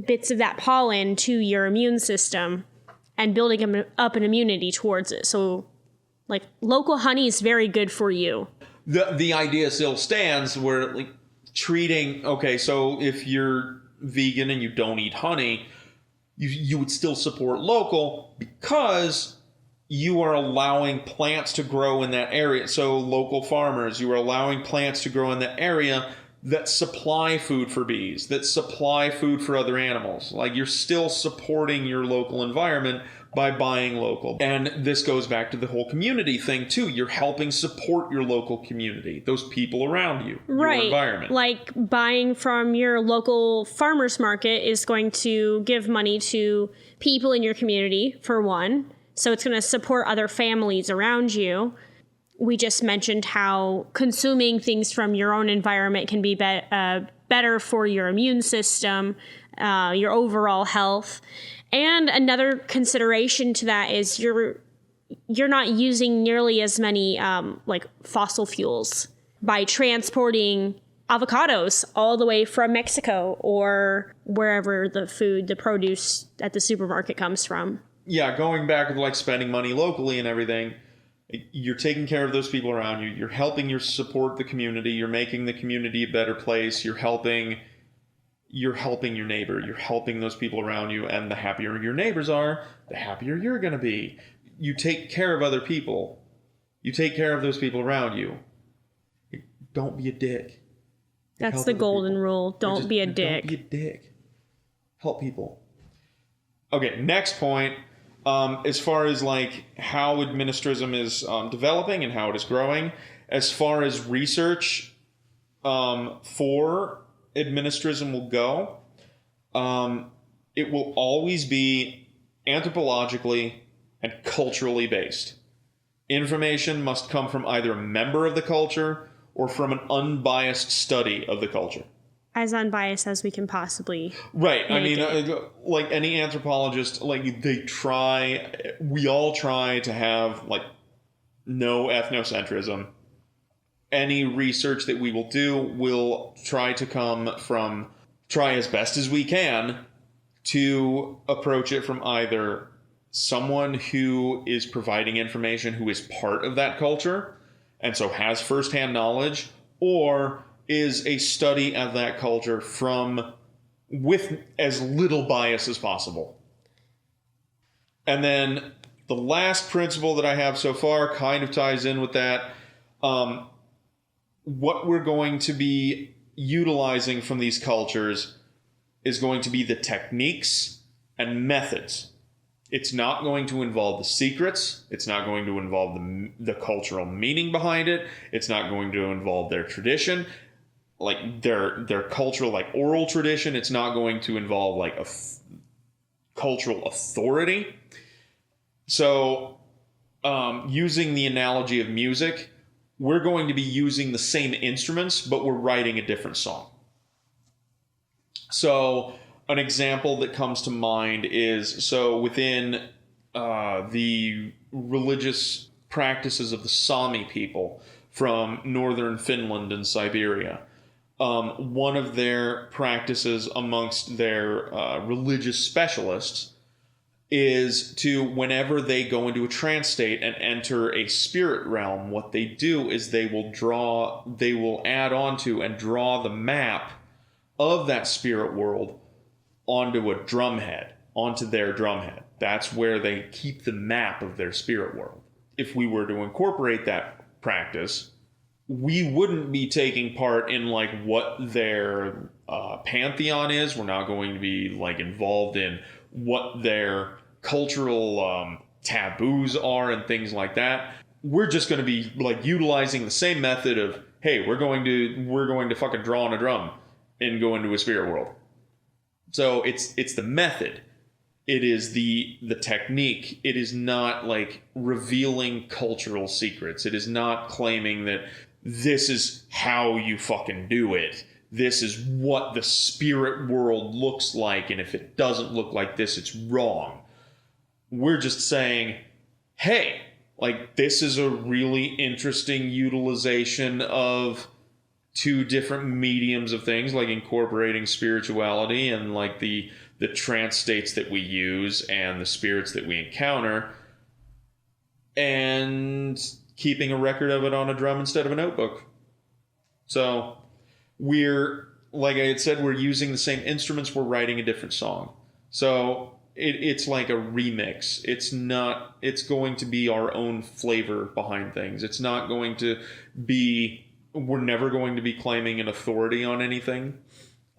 bits of that pollen to your immune system and building up an immunity towards it. So, like, local honey is very good for you. The idea still stands where, like, so if you're vegan and you don't eat honey, you would still support local because you are allowing plants to grow in that area. So local farmers, you are allowing plants to grow in that area that supply food for bees, that supply food for other animals. Like, you're still supporting your local environment by buying local. And this goes back to the whole community thing too. You're helping support your local community, those people around you, right, your environment. Like, buying from your local farmer's market is going to give money to people in your community, for one. So it's going to support other families around you. We just mentioned how consuming things from your own environment can be better for your immune system, your overall health. And another consideration to that is you're not using nearly as many fossil fuels by transporting avocados all the way from Mexico or wherever the produce at the supermarket comes from. Yeah, going back to like spending money locally and everything, you're taking care of those people around you. You're helping support the community. You're making the community a better place. You're helping your neighbor. You're helping those people around you. And the happier your neighbors are, the happier you're going to be. You take care of other people. You take care of those people around you. Don't be a dick. That's the golden rule. Don't be a dick. Don't be a dick. Help people. Okay, next point. As far as like how administrism is developing and how it is growing, as far as research for administrism will go, it will always be anthropologically and culturally based. Information must come from either a member of the culture or from an unbiased study of the culture. as unbiased as we can possibly. Right. I mean, make it. like any anthropologist, like we all try to have like no ethnocentrism. Any research that we will do will try as best as we can to approach it from either someone who is providing information who is part of that culture and so has firsthand knowledge, or is a study of that culture with as little bias as possible. And then the last principle that I have so far kind of ties in with that. What we're going to be utilizing from these cultures is going to be the techniques and methods. It's not going to involve the secrets. It's not going to involve the cultural meaning behind it. It's not going to involve their tradition, like their cultural, like oral tradition. It's not going to involve like a cultural authority. So, using the analogy of music, we're going to be using the same instruments, but we're writing a different song. So an example that comes to mind is, so within the religious practices of the Sami people from northern Finland and Siberia, one of their practices amongst their religious specialists is to, whenever they go into a trance state and enter a spirit realm, what they do is they will add onto and draw the map of that spirit world onto a drumhead, onto their drumhead. That's where they keep the map of their spirit world. If we were to incorporate that practice, we wouldn't be taking part in like what their pantheon is. We're not going to be like involved in what their cultural taboos are and things like that. We're just going to be like utilizing the same method of, hey, we're going to fucking draw on a drum and go into a spirit world. So it's the method. It is the technique. It is not like revealing cultural secrets. It is not claiming that this is how you fucking do it. This is what the spirit world looks like, and if it doesn't look like this, it's wrong. We're just saying, hey, like, this is a really interesting utilization of two different mediums of things, like incorporating spirituality and like the trance states that we use and the spirits that we encounter, and keeping a record of it on a drum instead of a notebook. So we're, like I had said, we're using the same instruments, we're writing a different song. So it's like a remix. It's going to be our own flavor behind things. It's not going to be, we're never going to be claiming an authority on anything.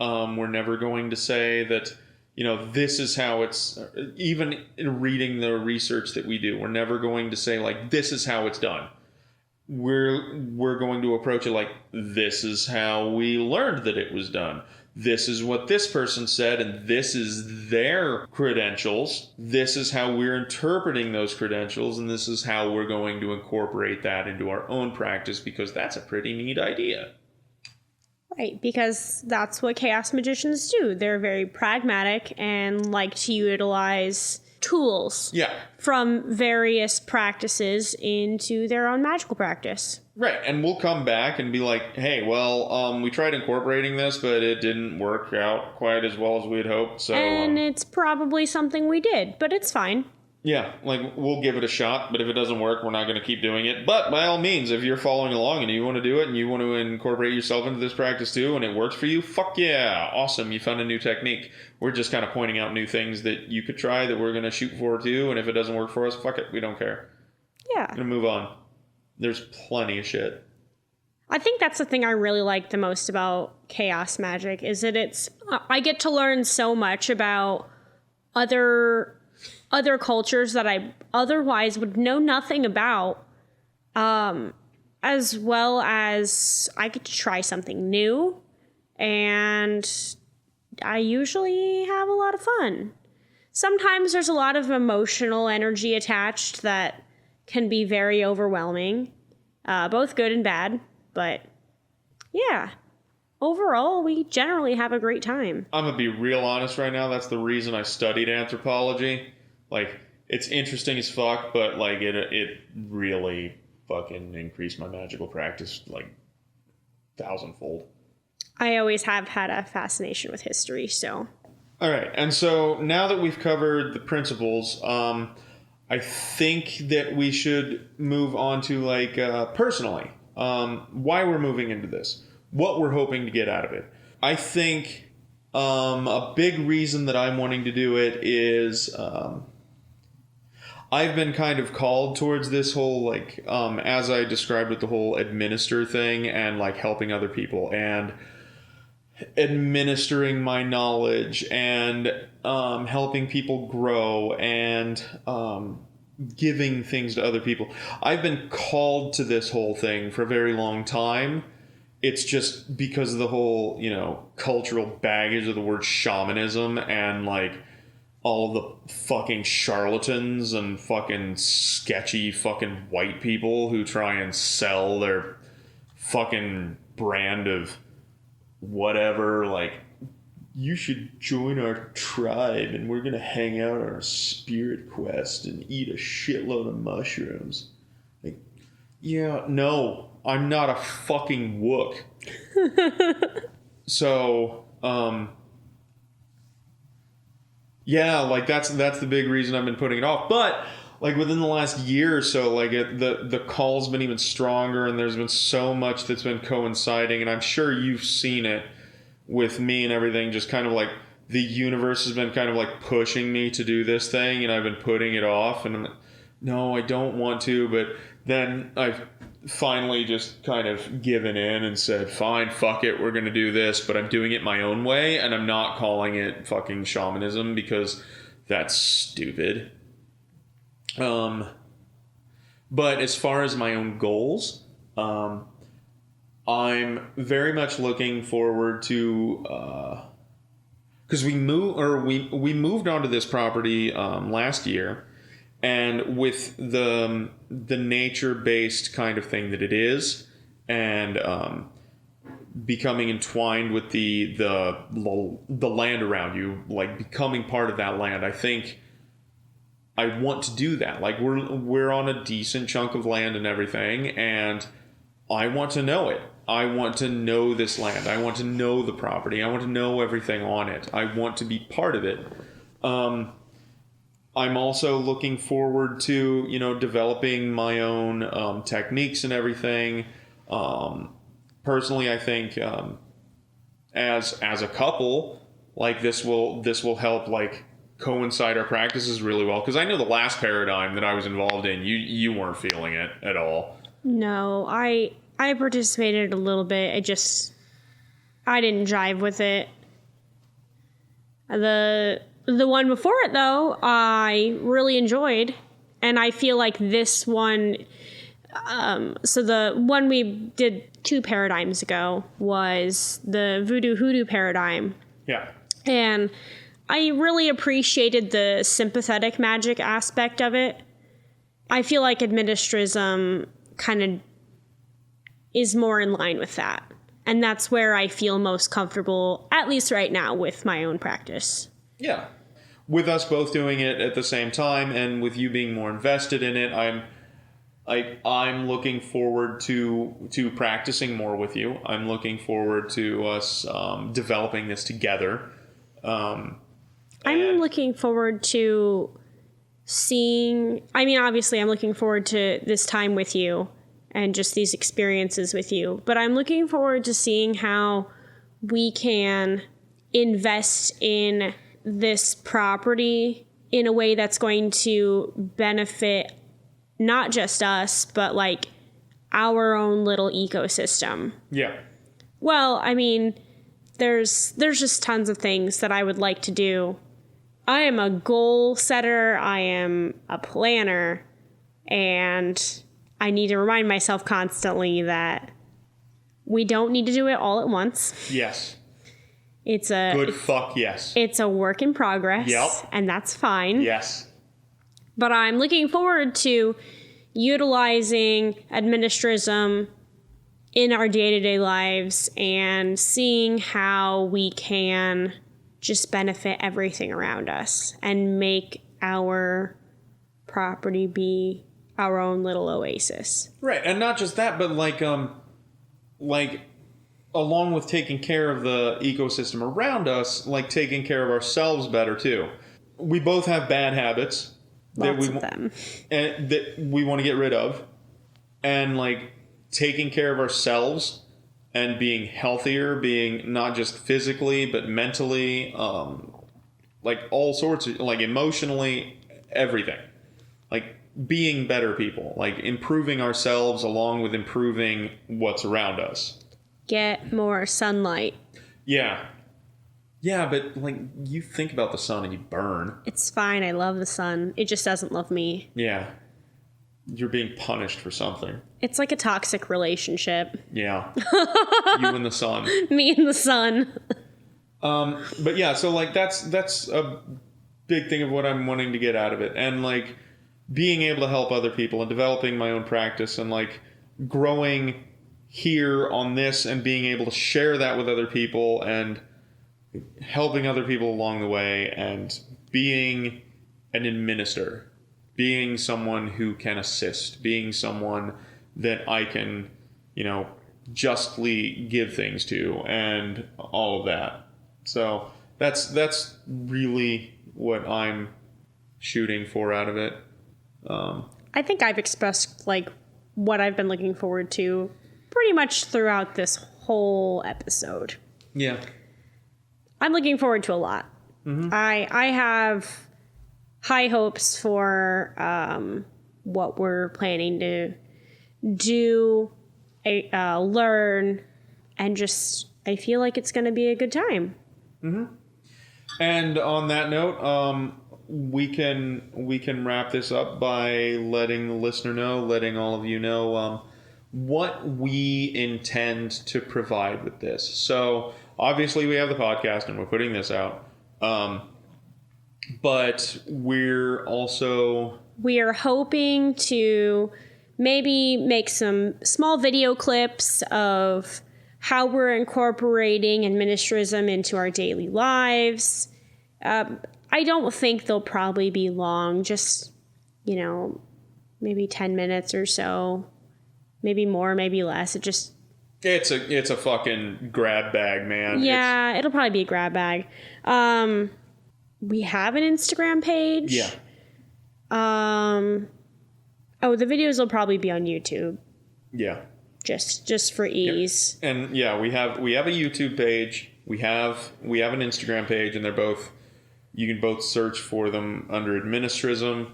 We're never going to say that, this is how it's, even in reading the research that we do, we're never going to say like, this is how it's done. We're going to approach it like, this is how we learned that it was done. This is what this person said, and this is their credentials. This is how we're interpreting those credentials, and this is how we're going to incorporate that into our own practice, because that's a pretty neat idea. Right, because that's what chaos magicians do. They're very pragmatic and like to utilize tools from various practices into their own magical practice. Right, and we'll come back and be like, hey, well, we tried incorporating this, but it didn't work out quite as well as we had hoped. So, and it's probably something we did, but it's fine. Yeah, like, we'll give it a shot, but if it doesn't work, we're not going to keep doing it. But by all means, if you're following along and you want to do it and you want to incorporate yourself into this practice too, and it works for you, fuck yeah, awesome, you found a new technique. We're just kind of pointing out new things that you could try that we're going to shoot for too, and if it doesn't work for us, fuck it, we don't care. Yeah. We're going to move on. There's plenty of shit. I think that's the thing I really like the most about chaos magic, is that I get to learn so much about other cultures that I otherwise would know nothing about, as well as I get to try something new, and I usually have a lot of fun. Sometimes there's a lot of emotional energy attached that can be very overwhelming, both good and bad, but yeah, overall, we generally have a great time. I'm gonna be real honest right now. That's the reason I studied anthropology. Like, it's interesting as fuck, but like it really fucking increased my magical practice like 1,000-fold. I always have had a fascination with history, so. All right, and so now that we've covered the principles, I think that we should move on to like personally, why we're moving into this, what we're hoping to get out of it. I think a big reason that I'm wanting to do it is I've been kind of called towards this whole, like, as I described with the whole administer thing and like helping other people and administering my knowledge and helping people grow and giving things to other people. I've been called to this whole thing for a very long time. It's just because of the whole, cultural baggage of the word shamanism and like all the fucking charlatans and fucking sketchy fucking white people who try and sell their fucking brand of whatever, like, you should join our tribe and we're gonna hang out on our spirit quest and eat a shitload of mushrooms. Like, yeah, no, I'm not a fucking wook. So, yeah, like that's the big reason I've been putting it off. But like within the last year or so, like the call's been even stronger, and there's been so much that's been coinciding, and I'm sure you've seen it with me and everything. Just kind of like the universe has been kind of like pushing me to do this thing, and I've been putting it off, and I'm like, no, I don't want to. But then I've finally just kind of given in and said, fine, fuck it, we're going to do this, but I'm doing it my own way, and I'm not calling it fucking shamanism because that's stupid. But as far as my own goals, I'm very much looking forward to, because we moved onto this property last year. And with the nature-based kind of thing that it is, and becoming entwined with the land around you, like becoming part of that land, I think I want to do that. Like we're on a decent chunk of land and everything, and I want to know it. I want to know this land. I want to know the property. I want to know everything on it. I want to be part of it. I'm also looking forward to, developing my own techniques and everything. Personally, I think as a couple, like this will help like coincide our practices really well. Because I know the last paradigm that I was involved in, you weren't feeling it at all. No, I participated a little bit. I didn't jive with it. The one before it, though, I really enjoyed, and I feel like this one, so the one we did 2 paradigms ago was the voodoo hoodoo paradigm. Yeah. And I really appreciated the sympathetic magic aspect of it. I feel like Administrism kind of is more in line with that. And that's where I feel most comfortable, at least right now, with my own practice. Yeah. With us both doing it at the same time, and with you being more invested in it, I'm looking forward to practicing more with you. I'm looking forward to us developing this together. I'm looking forward to seeing... I mean, obviously, I'm looking forward to this time with you and just these experiences with you. But I'm looking forward to seeing how we can invest in this property in a way that's going to benefit not just us, but like our own little ecosystem. Yeah. Well, I mean, there's just tons of things that I would like to do. I am a goal setter. I am a planner, and I need to remind myself constantly that we don't need to do it all at once. Yes. It's a work in progress. Yep. And that's fine. Yes. But I'm looking forward to utilizing Administrism in our day-to-day lives and seeing how we can just benefit everything around us and make our property be our own little oasis. Right, and not just that, but like along with taking care of the ecosystem around us, like taking care of ourselves better too. We both have bad habits Lots of them. and that we want to get rid of, and like taking care of ourselves and being healthier, being not just physically but mentally, like all sorts of, like emotionally, everything. Like being better people, like improving ourselves along with improving what's around us. Get more sunlight. Yeah. Yeah, but like you think about the sun and you burn. It's fine. I love the sun. It just doesn't love me. Yeah. You're being punished for something. It's like a toxic relationship. Yeah. You and the sun. Me and the sun. But yeah, so like that's a big thing of what I'm wanting to get out of it. And like being able to help other people and developing my own practice and like growing here on this and being able to share that with other people and helping other people along the way and being an administrator, being someone who can assist, being someone that I can, justly give things to and all of that. So that's really what I'm shooting for out of it. I think I've expressed like what I've been looking forward to pretty much throughout this whole episode. Yeah. I'm looking forward to a lot. Mm-hmm. I have high hopes for what we're planning to do, learn, and just I feel like it's going to be a good time. Mm-hmm. And on that note, we can wrap this up by letting the listener know, letting all of you know what we intend to provide with this. So obviously we have the podcast and we're putting this out, but we are hoping to maybe make some small video clips of how we're incorporating administrism into our daily lives. I don't think they'll probably be long, just, maybe 10 minutes or so, maybe more, maybe less. It's a fucking grab bag, man. Yeah, it'll probably be a grab bag. We have an Instagram page. Yeah. The videos will probably be on YouTube. Yeah. Just for ease. Yeah. And yeah, we have a YouTube page. We have an Instagram page, and they're both. You can both search for them under Administrism.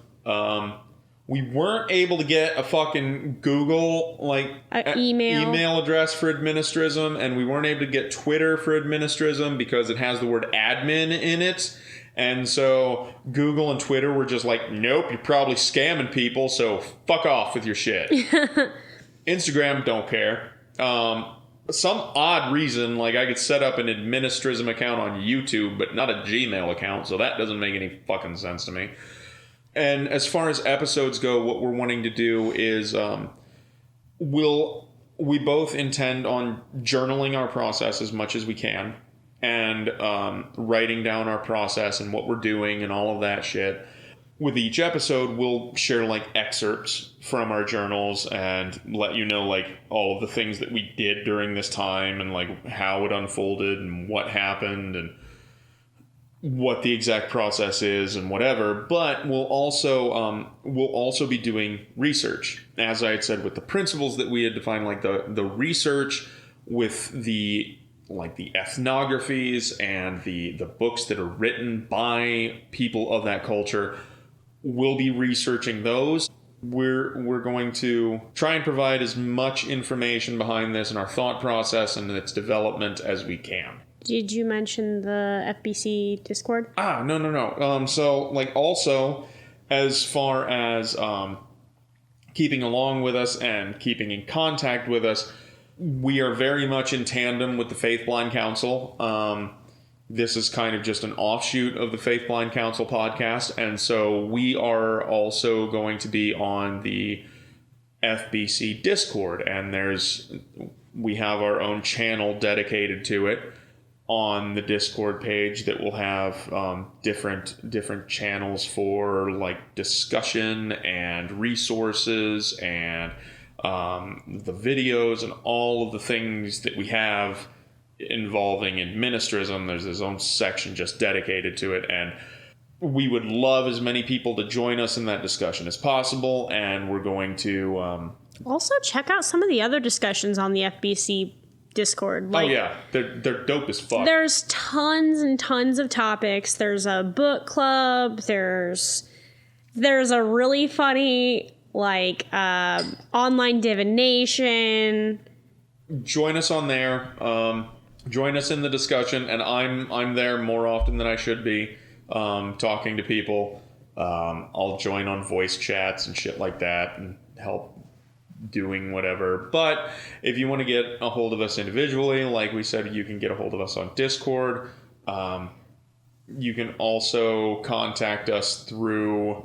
We weren't able to get a fucking Google email address for Administrism, and we weren't able to get Twitter for Administrism because it has the word admin in it. And so Google and Twitter were just like, nope, you're probably scamming people, so fuck off with your shit. Instagram, don't care. Some odd reason, like I could set up an Administrism account on YouTube, but not a Gmail account, so that doesn't make any fucking sense to me. And as far as episodes go, what we're wanting to do is we both intend on journaling our process as much as we can and writing down our process and what we're doing and all of that shit. With each episode, we'll share like excerpts from our journals and let you know like all of the things that we did during this time and like how it unfolded and what happened and what the exact process is and whatever. But we'll also be doing research, as I had said, with the principles that we had defined, like the research with the ethnographies and the books that are written by people of that culture. We'll be researching those. We're going to try and provide as much information behind this and our thought process and its development as we can. Did you mention the FBC Discord? No. So like also as far as keeping along with us and keeping in contact with us, we are very much in tandem with the Faith Blind Council. This is kind of just an offshoot of the Faith Blind Council podcast. And so we are also going to be on the FBC Discord. And we have our own channel dedicated to it on the Discord page that will have different channels for like discussion and resources and the videos and all of the things that we have involving Administrism. There's his own section just dedicated to it, and we would love as many people to join us in that discussion as possible, and we're going to also check out some of the other discussions on the FBC Discord. Like, oh yeah, they're dope as fuck. There's tons and tons of topics. There's a book club. There's a really funny like online divination. Join us on there. Join us in the discussion, and I'm there more often than I should be, talking to people. I'll join on voice chats and shit like that and help doing whatever. But if you want to get a hold of us individually, like we said, you can get a hold of us on Discord. You can also contact us through,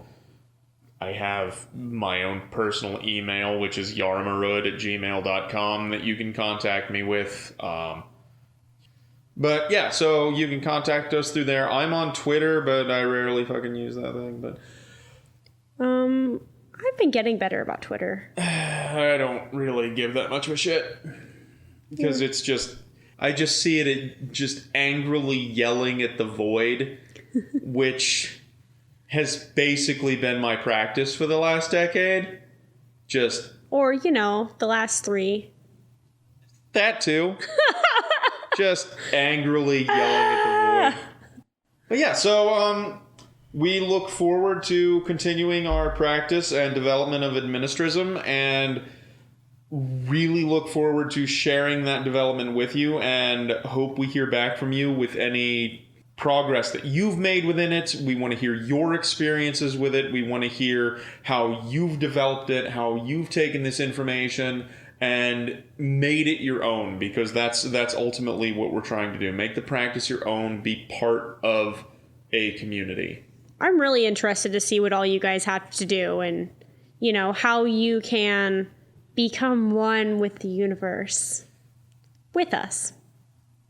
I have my own personal email, which is yaramarud@gmail.com, that you can contact me with. But yeah, so you can contact us through there. I'm on Twitter, but I rarely fucking use that thing. But I've been getting better about Twitter. I don't really give that much of a shit. Because it's just, I just see it just angrily yelling at the void, which has basically been my practice for the last decade. Just... Or, the last 3. That too. Just angrily yelling at the void. But yeah, so we look forward to continuing our practice and development of Administrism, and really look forward to sharing that development with you, and hope we hear back from you with any progress that you've made within it. We want to hear your experiences with it. We want to hear how you've developed it, how you've taken this information and made it your own, because that's ultimately what we're trying to do. Make the practice your own, be part of a community. I'm really interested to see what all you guys have to do, and how you can become one with the universe, with us.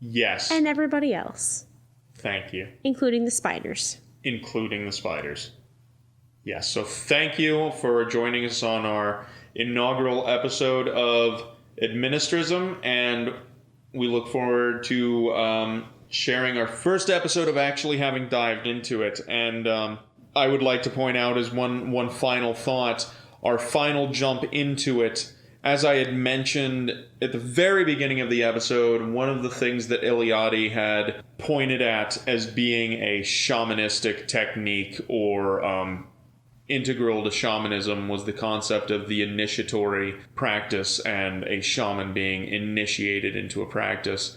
Yes. And everybody else. Thank you. Including the spiders. Yes, so thank you for joining us on our inaugural episode of Administrism, and we look forward to sharing our first episode of actually having dived into it. And I would like to point out as one final thought, our final jump into it. As I had mentioned at the very beginning of the episode, one of the things that Eliade had pointed at as being a shamanistic technique or integral to shamanism was the concept of the initiatory practice and a shaman being initiated into a practice.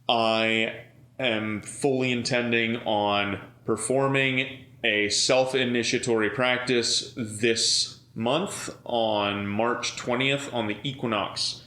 I am fully intending on performing a self-initiatory practice this month on March 20th on the equinox.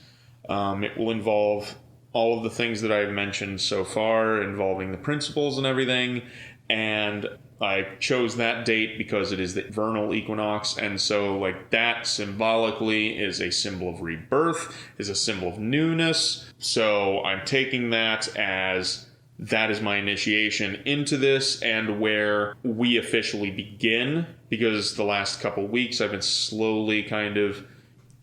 It will involve all of the things that I've mentioned so far, involving the principles and everything, and I chose that date because it is the vernal equinox, and so like that symbolically is a symbol of rebirth, is a symbol of newness. So I'm taking that as that is my initiation into this, and where we officially begin, because the last couple weeks I've been slowly kind of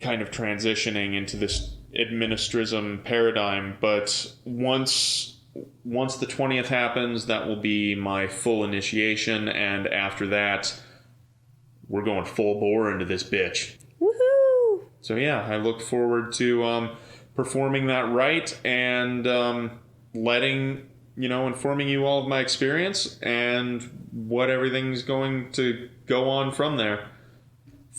transitioning into this Administrism paradigm. But once the 20th happens, that will be my full initiation, and after that, we're going full bore into this bitch. Woohoo! So yeah, I look forward to performing that rite and informing you all of my experience and what everything's going to go on from there.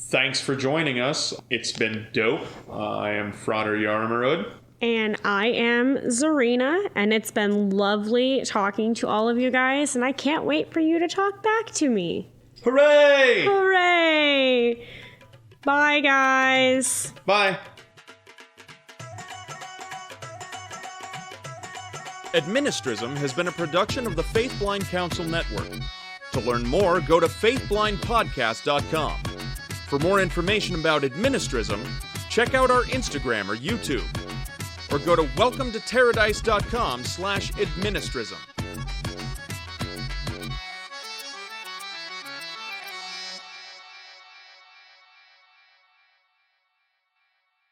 Thanks for joining us. It's been dope. I am Frater Yaramarud. And I am Zarina, and it's been lovely talking to all of you guys, and I can't wait for you to talk back to me. Hooray! Hooray! Bye, guys. Bye. Administrism has been a production of the Faith Blind Council Network. To learn more, go to faithblindpodcast.com. For more information about Administrism, check out our Instagram or YouTube. or go to welcometoparadise.com/administrism.